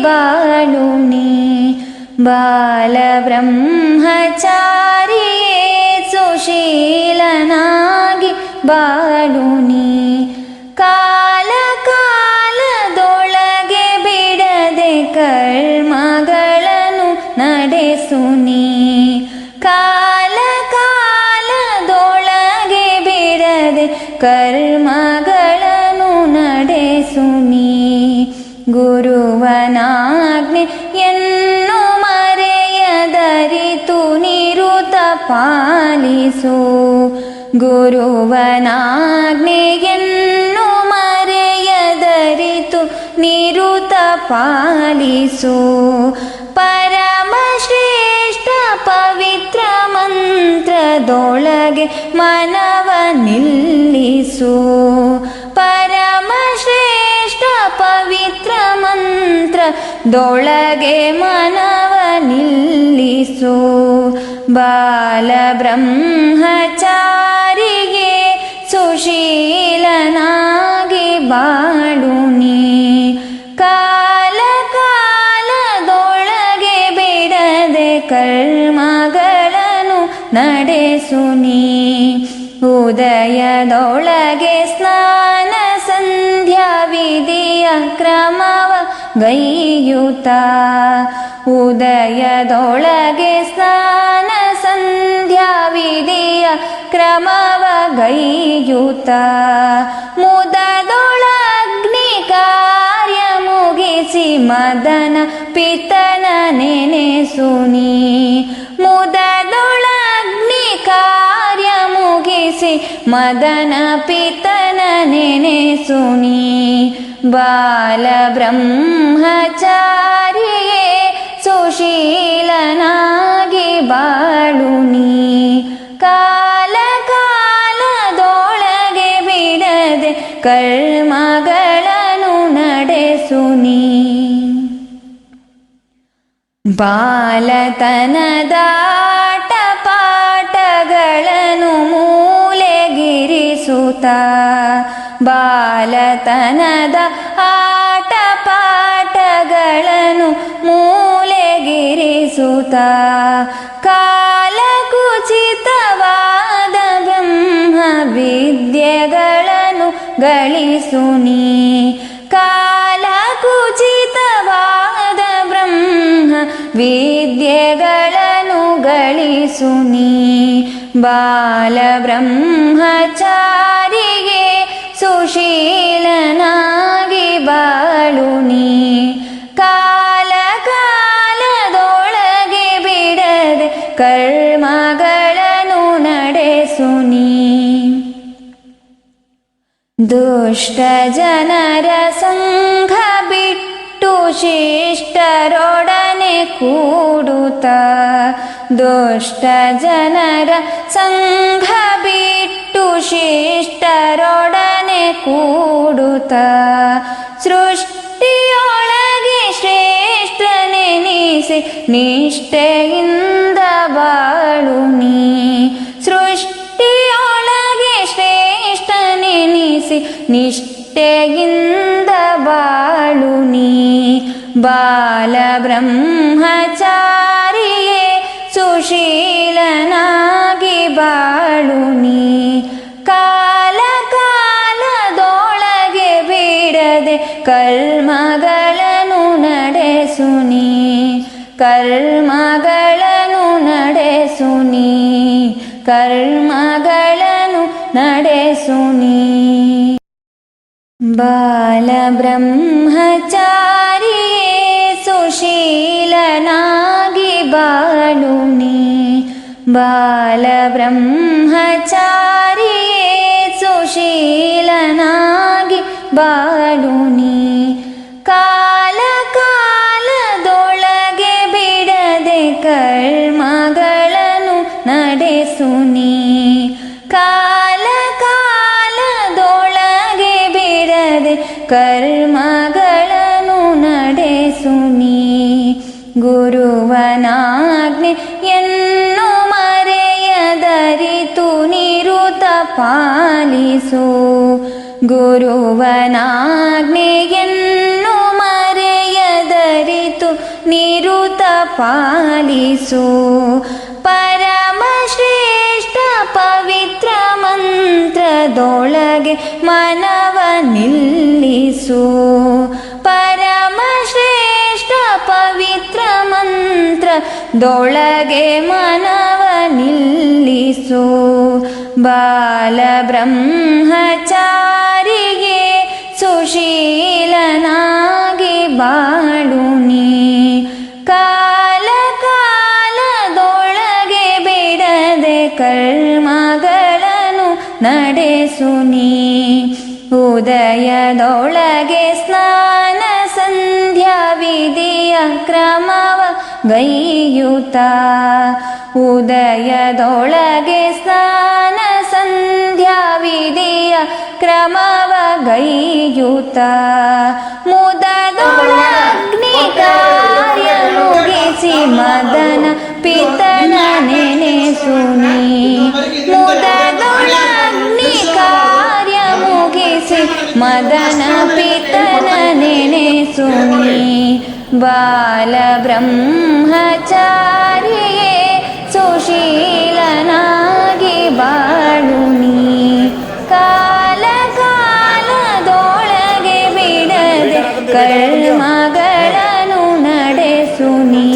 Speaker 1: ಬಾಳುನಿ, ಬಾಲಬ್ರಹ್ಮಚಾರಿಯೇ ಸುಶೀಲನಾಗಿ ಬಾಳುನಿ. ಕಾಲ ಕಾಲದೊಳಗೆ ಬಿಡದೆ ಕರ್ಮಗಳನ್ನು ನಡೆಸುನಿ, ಕಾಲ ಕಾಲದೊಳಗೆ ಬಿಡದೆ ಕರ್ಮಗಳನ್ನು ನಡೆಸುನಿ. ಗುರುವನಾಜ್ಞೆ ಎನ್ನು ಮರೆಯದರಿತು ನಿರುತ ಪಾಲಿಸು, ಗುರುವನಾಜ್ಞೆಯನ್ನು ಮರೆಯದರಿತು ನಿರುತ ಪಾಲಿಸು. ಪರಮಶ್ರೇಷ್ಠ ಪವಿತ್ರ ಮಂತ್ರದೊಳಗೆ ಮನವ ನಿಲ್ಲಿಸು, ಪರಮಶ್ರೇಷ್ಠ ಪವಿತ್ರ ಮಂತ್ರದೊಳಗೆ ಮನವ ನಿಲ್ಲಿಸು. ಬಾಲಬ್ರಹ್ಮಚಾರಿಗೆ ಸುಶೀಲನಾಗಿ ಬಾಳುನಿ, ಕಾಲ ಕಾಲದೊಳಗೆ ಬಿಡದೆ ಕರ್ಮಗಳನ್ನು ನಡೆಸುನಿ. ಉದಯದೊಳಗೆ ಸ್ನಾನ ಸಂಧ್ಯಾ ವಿಧಿಯ ಕ್ರಮವ ಗೈಯುತ, ಉದಯದೊಳಗೆ ಸ್ನಾನ ಸಂಧ್ಯಾ ವಿಧಿಯ ಕ್ರಮವ ಗೈಯುತ. ಮುದದೊಳಗ್ನಿ ಕಾರ್ಯ ಮುಗಿಸಿ
Speaker 8: ಮದನ ಪಿತನ ನೆನೆಸುನಿ ಮುದದೊಳಗ್ನಿ ಕಾರ್ಯ ಮುಗಿಸಿ ಮದನ ಪಿತನ ನೆನೆಸುನಿ ಬಾಲ ಬ್ರಹ್ಮಚಾರಿಯೇ ಸುಶೀಲನಾಗಿ ಬಾಳುನಿ ಕಾಲ ಕಾಲದೊಳಗೆ ಬಿಡದೆ ಕರ್ಮಗಳನ್ನು ನಡೆಸುನಿ ಬಾಲತನದಾಟ ಪಾಠಗಳನ್ನು ಮೂಲೆಗಿರಿಸುತ್ತ ಬಾಲತನದ ಆಟ ಪಾಠಗಳನ್ನು ಮೂಲೆಗಿರಿಸುತ್ತ ಕಾಲಕುಚಿತವಾದ ಬ್ರಹ್ಮ ವಿದ್ಯೆಗಳನ್ನು ಗಳಿಸುನಿ ಕಾಲಕುಚಿತವಾದ ಬ್ರಹ್ಮ ವಿದ್ಯೆಗಳನ್ನು ಗಳಿಸುನಿ ಬಾಲ ಬ್ರಹ್ಮಚಾರಿಗೆ ಸುಶೀಲನಾಗಿ ಬಾಳುನಿ ಕಾಲ ಕಾಲದೊಳಗೆ ಬಿಡದೆ ಕರ್ಮಗಳನ್ನು ನಡೆಸುನಿ ದುಷ್ಟ ಜನರ ಸಂಘ ಬಿಟ್ಟು ಶಿಷ್ಟರೊಡನೆ ಕೂಡುತ್ತ ದುಷ್ಟ ಜನರ ಸಂಘ ಬಿಟ್ಟು ಶಿಷ್ಟರೊಡನೆ ಕೂಡುತ್ತ ಸೃಷ್ಟಿಯೊಳಗೆ ಶ್ರೇಷ್ಠನೆನಿಸಿ ನಿಷ್ಠೆಯಿಂದ ಬಾಳುನಿ ಸೃಷ್ಟಿಯೊಳಗೆ ಶ್ರೇಷ್ಠನೆನಿಸಿ ನಿಷ್ಠೆಯಿಂದ ಬಾಳುನಿ ಬಾಲ ಬ್ರಹ್ಮಚಾರಿಯೇ ಸುಶೀಲನಾಗಿ ಬಾಳುನಿ ಕಾಲ ಕಾಲದೊಳಗೆ ಬಿಡದೆ ಕರ್ಮಗಳನ್ನು ನಡೆಸುನಿ ಕರ್ಮಗಳನ್ನು ನಡೆಸುನಿ ಕರ್ಮಗಳನ್ನು ನಡೆಸುನಿ ಬಾಲ ಬ್ರಹ್ಮಚಾರಿಯೇ ಸುಶೀಲನಾಗಿ ಬಾಳುನಿ ಬಾಲ ಬ್ರಹ್ಮಚಾರಿಯೇ ಸುಶೀಲನಾಗಿ ಬಾಳುನಿ ಕಾಲ ಕಾಲದೊಳಗೆ ಬಿಡದೆ ಕರ್ಮಗಳನ್ನು ನಡೆಸುನಿ ಕಾಲ ಕಾಲದೊಳಗೆ ಬಿಡದೆ ಕರ್ಮಗಳನ್ನು ನಡೆಸುನಿ ಗುರುವನಾಜ್ಞೆಯನ್ನು ಮರೆಯದರಿತು ನಿರುತ ಪಾಲಿಸು ಗುರುವನಾಜ್ಞೆಯನ್ನು ಮರೆಯದರಿತು ನಿರುತ ಪಾಲಿಸು ಪರಮಶ್ರೇಷ್ಠ ಪವಿತ್ರ ಮಂತ್ರದೊಳಗೆ ಮನವ ನಿಲ್ಲಿಸು ಪರಮಶ್ರೇಷ್ಠ ಪವಿತ್ರ ಮಂತ್ರದೊಳಗೆ ಮನವ ನಿಲ್ಲಿಸು ಬಾಲ ಬ್ರಹ್ಮಚಾರಿಗೆ ಸುಶೀಲನಾಗಿ ಬಾಳುನಿ ಕಾಲ ಕಾಲದೊಳಗೆ ಬಿಡದೆ ಕರ್ಮಗಳನ್ನು ನಡೆಸುನಿ ಉದಯದೊಳಗೆ ಸ್ನಾನ ಸಂಧ್ಯಾ ವಿಧಿಯ ಕ್ರಮವ ಗೈಯುತ ಉದಯದೊಳಗೆ ಸ್ನಾನ ಸಂಧ್ಯಾ ವಿಧಿಯ ಕ್ರಮವ ಗೈಯುತ ಮುದದೊಳಗ್ನಿ ಕಾರ್ಯ ಮುಗಿಸಿ ಮದನ ಪಿತನ ನೆನೆಸುನಿ ಮುದದೊಳಗ್ನಿ ಕಾರ್ಯ ಮುಗಿಸಿ ಮದನ ಪಿತನ ನೆನೆಸುನಿ ಬಾಲ ಬ್ರಹ್ಮಚಾರಿಯೇ ಸುಶೀಲನಾಗಿ ಬಾಳುನಿ ಕಾಲ ಕಾಲದೊಳಗೆ ಬಿಡದೆ ಕರ್ಮಗಳನ್ನು ನಡೆಸುನಿ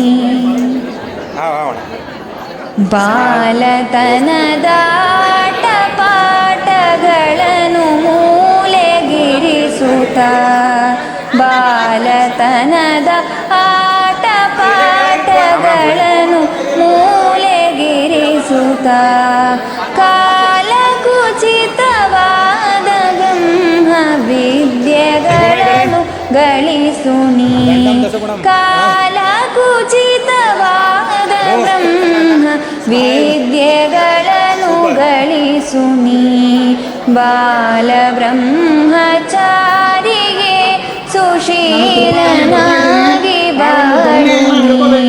Speaker 8: ಬಾಲತನದಾಟ ಪಾಠಗಳನ್ನು ಮೂಲೆಗಿರಿಸುತ್ತ ಬಾಲತನ ಕಾಲಕುಚಿತವಾದ ಬ್ರಹ್ಮ ವಿದ್ಯೆಗಳನ್ನು ಗಳಿಸುನಿ ಕಾಲಕುಚಿತವಾದ ಬ್ರಹ್ಮ ವಿದ್ಯೆಗಳನ್ನು ಗಳಿಸುನಿ ಬಾಲ ಬ್ರಹ್ಮಚಾರಿಗೆ ಸುಶೀಲನಾಗಿ ಬಾಳುನಿ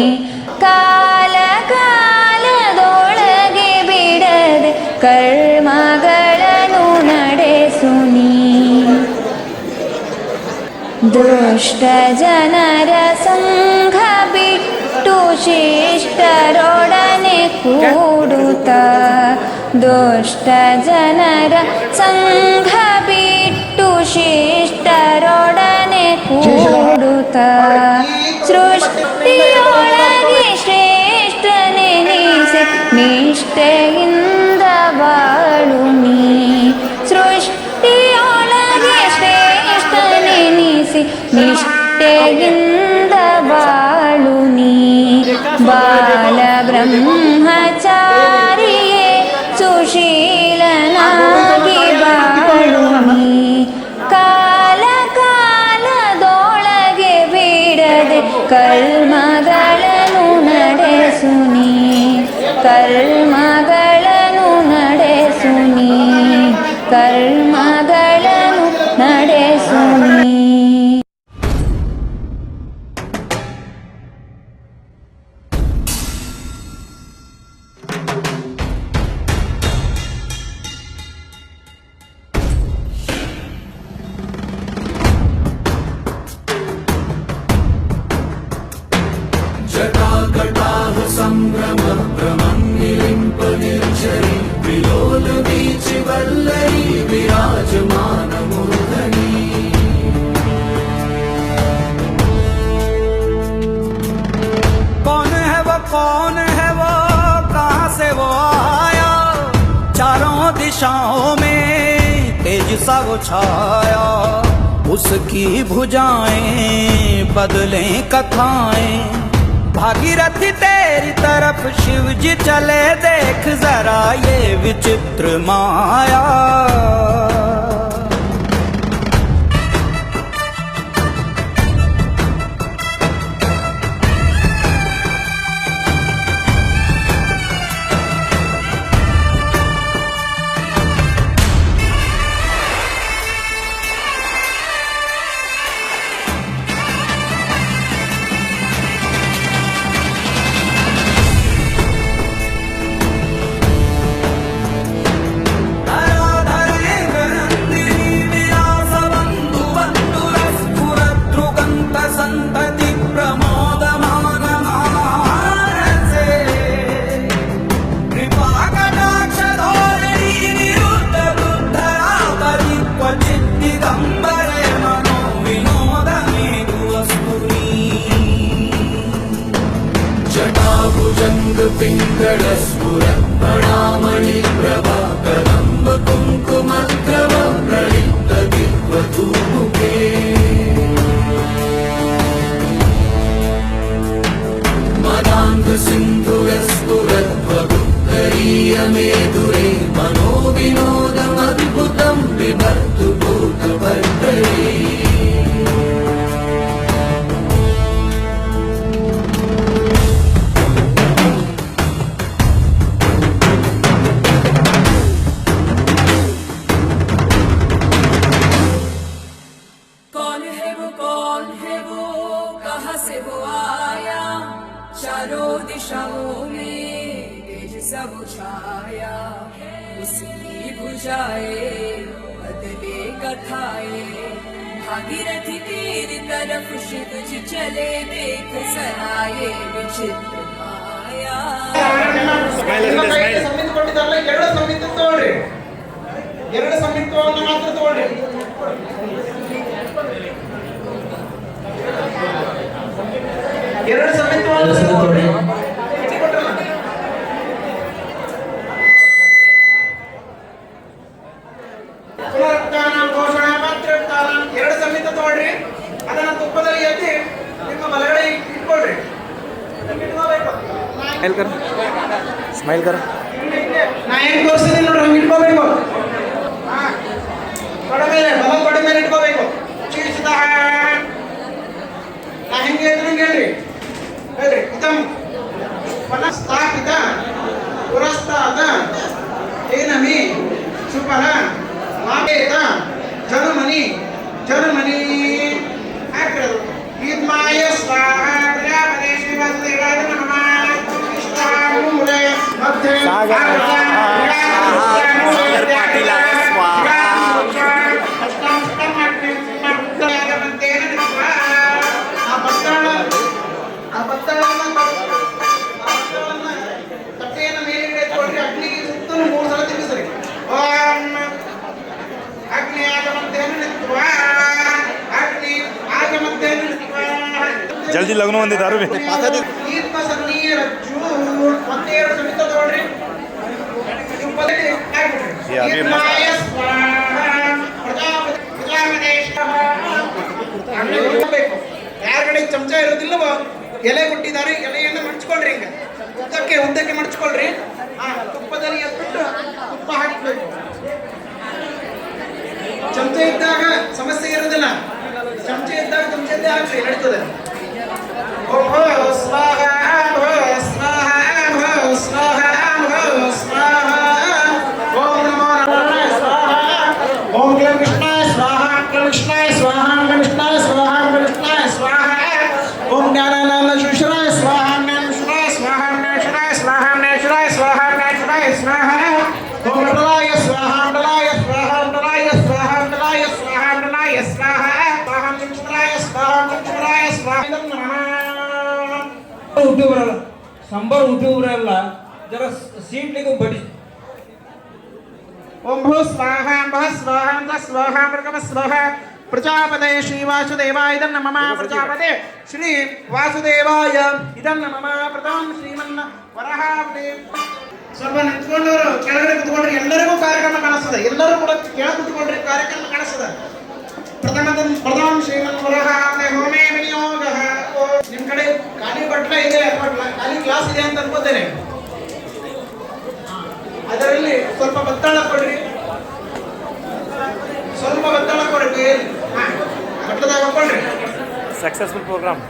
Speaker 8: ಕಾಲ ಕಾಲದೊಳಗೆ ಬಿಡದೆ ಕರ್ಮಗಳನ್ನು ನಡೆಸುನಿ ದುಷ್ಟ ಜನರ ಸಂಘ ಬಿಟ್ಟು ಶಿಷ್ಟರೊಡನೆ ಕೂಡುತ್ತ ದುಷ್ಟ ಜನರ ಸಂಘ ಬಿಟ್ಟು ಶಿಷ್ಟರೊಡನೆ ಕೂಡುತ್ತ ಸೃಷ್ಟಿಯೊಳಗೆ ಶ್ರೇಷ್ಠನೆನಿಸಿ ನಿಷ್ಠೆಯಿಂದ ಬಾಳುನಿ ಸೃಷ್ಟಿಯೊಳಗೆ ಶ್ರೇಷ್ಠನೆನಿಸಿ ನಿಷ್ಠೆಯಿಂದ ಬಾಳುನಿ ಬಾಲ ಬ್ರಹ್ಮಚಾರಿಯೇ ಸುಶೀಲನಾಗಿ ಬಾಳುನಿ ಕಾಲ ಕಾಲದೊಳಗೆ ಬಿಡದೆ ಕರ್ಮಗಳನ್ನು ನಡೆಸುನಿ ಕರ್ಮಗಳನ್ನು ನಡೆಸುನಿ ಕರ್ಮಗಳನ್ನು ನಡೆಸುನಿ
Speaker 7: कौन है वो कहाँ से वो आया चारों दिशाओं में तेज सा वो छाया उसकी भुजाएं बदलें कथाएं भागीरथी तेरी तरफ शिव जी चले देख जरा ये विचित्र माया
Speaker 9: चारों दिशाओं में तेज सब छाया उसकी बुझाए बदले कथाए भागीरथी तेरी तरफ शिव जी चले देख सराये विचित्र माया
Speaker 5: ಸಂಹಿತೆ ಕೊಟ್ಟಿದ್ದಾರಲ್ಲ ಎರಡು ಸಂಹಿತೆ ತಗೊಳ್ರಿ ಎರಡು ಸಂಹಿತವನ್ನು ಮಾತ್ರ ತಗೊಳ್ರಿ ಎರಡು ಸಂಹಿತವನ್ನು ತಗೊಳ್ರಿ ಘೋಷಣಾ ಮಾತ್ರ ಎರಡು ಸಂಹಿತ ತಗೊಳ್ರಿ ಅದನ್ನ ತುಪ್ಪದಲ್ಲಿ ಎತ್ತಿ ನಿಮ್ಮ ಬಲಗಡೆ ಇಟ್ಕೊಳ್ರಿ
Speaker 10: स्माइल कर
Speaker 5: ನಾ ಹೆಂಗ್ ತೋರಿಸಿದೀನಿ ನೋಡ್ರಿ ಹಂಗೆ ಇಟ್ಕೋಬೇಕು. ತೊಡೆ ಮೇಲೆ ಬಲ ತೊಡೆ ಮೇಲೆ ಇಟ್ಕೋಬೇಕು. ಚೀಸಿದ ನಾ ಹೆಂಗೆ ಹೇಳ್ತೀನಿ ಹೇಳ್ರಿ ಹೇಳ್ರಿ. ಇದಂ ಪುನಃಸ್ಥಾಪಿತ ಪುರಸ್ತಾದ ಏನಮಿ ಸುಫಲ ಲಾಭೇತ ಜನುಮನಿ ಜನುಮನಿ ಹಾಕಿರೋದು. ಈದ್ಮಾಯ ಸ್ವಾಹ ಪ್ರಜಾಪತಿ ಶ್ರೀವಾಸುದೇವಾಯ ನಮಃ ಇಷ್ಟಾಮೂಲೆ ಮಧ್ಯೆ ತಟ್ಟೆಯನ್ನು ಮೇಲಿಗೆ ಎತ್ಕೊಂಡ್ರೆ ಅಗ್ನಿಗೆ ಸುತ್ತಲೂ 3 ಸಲ ತಿರುಗಿಸ್ರಿ. ಓಂ ಅಗ್ನಿ ಆಗಮಂತೇನ ನಿತ್ವಾ ಅಗ್ನಿ ಆಗಮಂತೇನ ನಿತ್ವಾ.
Speaker 2: ಜಲ್ದಿ ಲಗ್ನ ಒಂದೇ ದಾರು
Speaker 5: ದೀಪ ಸನ್ನಿಯ ರಜ್ಜು ಮತ್ತೆ 2 ಸಮಿತ ತಗೊಳ್ರಿ. ಉಪದಲ್ಲಿ ಹಾಕ್ಬಿಡ್ರಿ. ಈದ್ಮಾಯ ಸ್ವಾಹ ಪ್ರಜಾಪತಿ ಪ್ರಜಾಪದೇಶಃ. ಅಗ್ನಿ ಉಡಬೇಕು. ಯಾರ್ಗಡೆ ಚಮಚ ಇರೋದಿಲ್ಲವೋ ಎಲೆ ಕೊಟ್ಟಿದ್ದಾರೆ, ಎಲೆಯನ್ನು ಮಡ್ಚ್ಕೊಳ್ರಿ. ಹಿಂಗ ಉದ್ದಕ್ಕೆ ಮಡ್ಚ್ಕೊಳ್ರಿ. ತುಪ್ಪದಲ್ಲಿ ಎತ್ಬಿಟ್ಟು ತುಪ್ಪ ಹಾಕಬೇಕು. ಚಮಚ ಇದ್ದಾಗ ಸಮಸ್ಯೆ ಇರೋದಿಲ್ಲ, ಚಮಚ ಇದ್ದಾಗ ಚಮಚದ್ದೇ ಹಾಕ್ರಿ, ನಡೀತದೆ. ಓಂ ಭೋ ಸ್ವಾಹ ಭೋ ಸ್ವಾಹ ಭೋ ಸ್ವಾಹ ಭೋ ಸ್ವಾಹ. ಓಂ ನಮೋ ನಾರಾಯಣಾಯ ಸ್ವಾಹ. ಓಂ ಕ್ಲಂ ಕೃಷ್ಣಾಯ ಸ್ವಾಹ ಕ್ಲಂ ಕೃಷ್ಣಾಯ ಸ್ವಾಹ ಕ್ಲಂ ಕೃಷ್ಣಾಯ ಸ್ವಾಹ ಕ್ಲಂ ಕೃಷ್ಣಾಯ ಸ್ವಾಹ. ಓಂ ಜ್ಞಾನಾನಂದ ಶುಶ್ರಾಯ ಸ್ವಾಹ ಜ್ಞಾನಶುರಾಯ ಸ್ವಾಹ ಜ್ಞಾನಶುರಾಯ ಸ್ವಾಹ ಜ್ಞಾನಶುರಾಯ ಸ್ವಾಹ ಜ್ಞಾನಶುರಾಯ ಸ್ವಾಹ. ಓಂ ಮಂಡಲಾಯ ಸ್ವಾಹ ಮಂಡಲಾಯ ಸ್ವಾಹ ಮಂಡಲಾಯ ಸ್ವಾಹ ಮಂಡಲಾಯ ಸ್ವಾಹ ಮಂಡಲಾಯ ಸ್ವಾಹ ಸ್ವಾಹ ಮಂಡಲಾಯ ಸ್ವಾಹ ಮಂಡಲಾಯ ಸ್ವಾಹ.
Speaker 10: ಉಟ್ಟು ಬರಲ್ಲ, ಸಂಬಾರ ಉಟ್ಟು ಬರಲ್ಲ, ಜರ ಸೀಟ್ಲಿಗೂ ಬಡಿ.
Speaker 5: ಓಂ ಭೂ ಸ್ವಾಹ ಭ ಸ್ವಾಹ ಸ್ವಾಹ ಮೃಗಮ ಸ್ವಾಹ. ಪ್ರಜಾಪತೆ ಶ್ರೀ ವಾಸುದೇವಾಯ ಇದಂ ನಮಃ. ಪ್ರಜಾಪತೆ ಶ್ರೀ ವಾಸುದೇವಾಯ ಇದಂ ನಮಃ. ಪ್ರಥಮ ಶ್ರೀಮನ್ನ ವರಹಾವತಿ. ಸ್ವಲ್ಪ ನಿಂತ್ಕೊಂಡವರು ಕೆಳಗಡೆ ಕುತ್ಕೊಂಡ್ರಿ, ಎಲ್ಲರಿಗೂ ಕಾರ್ಯಕ್ರಮ ಕಾಣಿಸ್ತದೆ. ಎಲ್ಲರೂ ಕೂಡ ಕೆಳಗೆ ಕುತ್ಕೊಂಡ್ರಿ, ಕಾರ್ಯಕ್ರಮ ಕಾಣಿಸ್ತದೆ. ಪ್ರಥಮ ಶ್ರೀಮನ್ ವರಹಾವತಿ ಹೋಮೇ ವಿನಿಯೋಗ. ನಿಮ್ ಕಡೆ ಖಾಲಿ ಬಟ್ಲ ಇದೆ ಅಥವಾ ಖಾಲಿ ಕ್ಲಾಸ್ ಇದೆ ಅಂತ ಅನ್ಕೋತೇನೆ. ಅದರಲ್ಲಿ ಸ್ವಲ್ಪ ಬತ್ತಳ ಕೊಡ್ರಿ, ಸ್ವಲ್ಪ ಬತ್ತಳ ಕೊಡ್ರಿ. ಬಟ್ಟದಾಗ ಹಾಕೊಳ್ರಿ.
Speaker 2: ಸಕ್ಸಸ್ಫುಲ್ ಪ್ರೋಗ್ರಾಮ್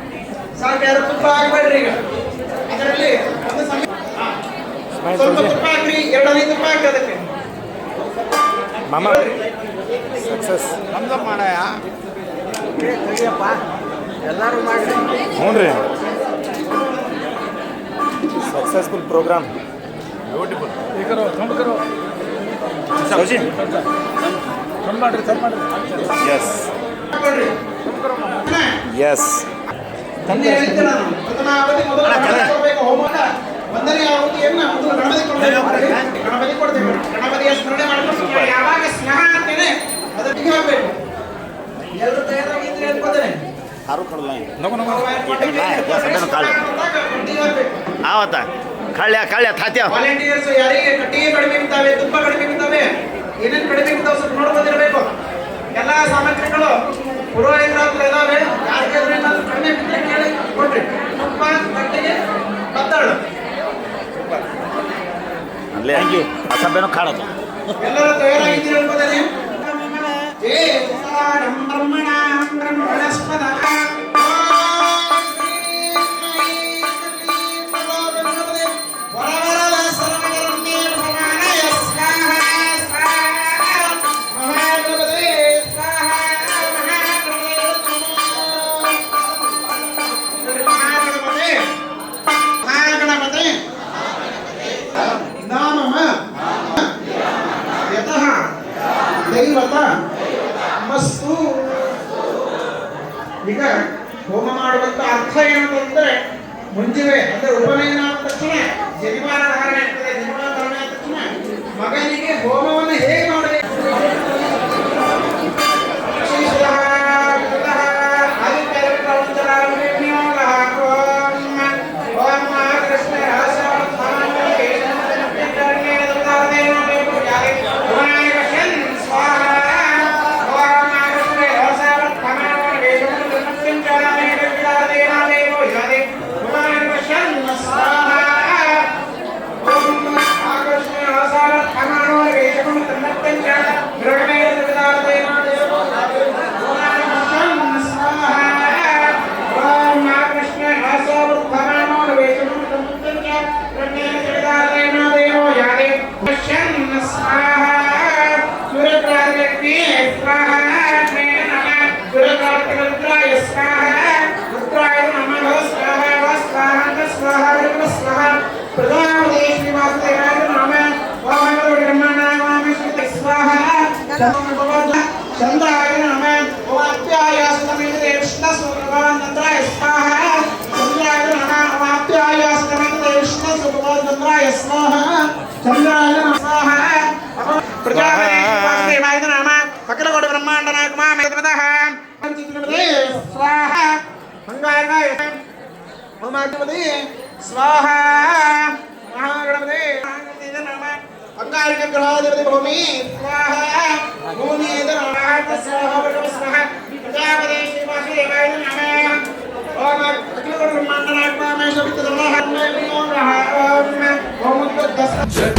Speaker 5: ಸಾಕು, ಯಾರು ತುಪ್ಪ ಹಾಕ್ಬೇಡ್ರಿ. ಈಗ ಅದರಲ್ಲಿ ಒಂದು ಸ್ವಲ್ಪ ತುಪ್ಪ ಹಾಕ್ರಿ, 2 ಹನಿ ತುಪ್ಪ ಹಾಕ್ರಿ ಅದಕ್ಕೆ.
Speaker 2: ಮಾಮ ಸಕ್ಸಸ್
Speaker 10: ಮಾಡಯ್ಯ ಎಲ್ಲರೂ ಮಾಡ್ರಿ.
Speaker 2: ಹ್ಞೂ ರೀ, ಸಕ್ಸಸ್ಫುಲ್ ಪ್ರೋಗ್ರಾಮ್.
Speaker 10: ಬ್ಯೂಟಿಫುಲ್. ಈ ಕರೋ ತುಂಬ ಕರೋ
Speaker 2: ಸೌಜಿ
Speaker 10: ತುಂಬ ಮಾಡ್ರಿ ತುಂಬ ಮಾಡ್ರಿ.
Speaker 2: ಎಸ್
Speaker 5: ಹಾಕೊಳ್ರಿ.
Speaker 2: ಎಸ್
Speaker 5: ತಂದೆ ಹೇಳಿದ್ದೆ ನಾನು, ಪ್ರಥಮ ಅವಧಿ ಮೊದಲು ಕೊಡಬೇಕು. ಹೋಮದ ಒಂದನೇ ಅವಧಿಯನ್ನ ಮೊದಲು ಗಣಪತಿ ಕೊಡಬೇಕು. ಗಣಪತಿ ಕೊಡ್ತೇವೆ. ಗಣಪತಿಯ ಸ್ಮರಣೆ ಮಾಡ್ಕೊಂಡು ಯಾವಾಗ ಸ್ನಾನ ಅಂತೇನೆ ಅದಕ್ಕೆ ಹಾಕಬೇಕು. ಎಲ್ಲರೂ ತಯಾರಾಗಿದ್ರೆ ಹೇಳ್ಕೊತೇನೆ.
Speaker 10: ಆವತ್ತ ಕಳ್ಯ ಕಳ್ಯ ತಾತ್ಯ
Speaker 5: ವಾಲಂಟಿಯರ್ಸ್ ಯಾರಿಗೆ ಕಟ್ಟಿಗೆ ಕಡಿಮೆ ಇದ್ದಾವೆ, ತುಪ್ಪ ಕಡಿಮೆ ಇದ್ದಾವೆ, ಏನೇನು ಕಡಿಮೆ ಇದ್ದಾವೆ ಸ್ವಲ್ಪ ನೋಡ್ಕೊಂಡಿರ್ಬೇಕು. ಎಲ್ಲ ಸಾಮಗ್ರಿಗಳು ಪುರೋಹಿತರ ಹತ್ರ ಇದಾವೆ. ಯಾರಿಗೆ ಕಡಿಮೆ ಬಿದ್ದರೆ ಕೇಳಿ ಕೊಡ್ರಿ. ತುಪ್ಪ ಕಟ್ಟಿಗೆ ಬತ್ತಳು
Speaker 10: ಅಸಭ್ಯನೂ ಕಾಣೋದು.
Speaker 5: ಎಲ್ಲರೂ ತಯಾರಾಗಿದ್ದೀರಿ ಹೇಳ್ಬೋದೇನೆ. ಬ್ರಹ್ಮಣಸ್ಪದ ದೈವತ ಮಸ್ತು. ಈಗ ಹೋಮ ಮಾಡುವಂತ ಅರ್ಥ ಏನಂತಂದ್ರೆ ಮುಂಜುವೆ ಅಂದ್ರೆ ಉಪನಯನ ಆದ ತಕ್ಷಣ ಜನಿವಾರ ಧಾರಣೆ ಆಗ್ತದೆ. ಜನಿವಾರ ಧಾರಣೆ ಆದ ತಕ್ಷಣ ಮಗನಿಗೆ ಹೋಮವನ್ನು ಹೇಗೆ ಮಾಡಬೇಕು ಆಕರ್ಷಣೆ चंद्राय नमः ओमाप्याय सतमेते विष्णुसुभगवान् चंद्राय स्वाहा चंद्राय नमः ओमाप्याय सतमेते विष्णुसुभगवान् चंद्राय स्वाहा चंद्राय नमः स्वाहा प्रजापति वासुदेवाय नमः अखिलकोट ब्रह्मांड नायक मामेतमतः पंचचित्रपते स्वाहा मंगलाय ओमाग्निपते स्वाहा महागणपते नमः अंगारक ग्रहाधिपति भूमि स्वाहा भूमि नमः स्वाहा स्वाहा प्रजापति वासुदेवाय नमः ओम अखिल ब्रह्मांड नायक में सवित नमः ओम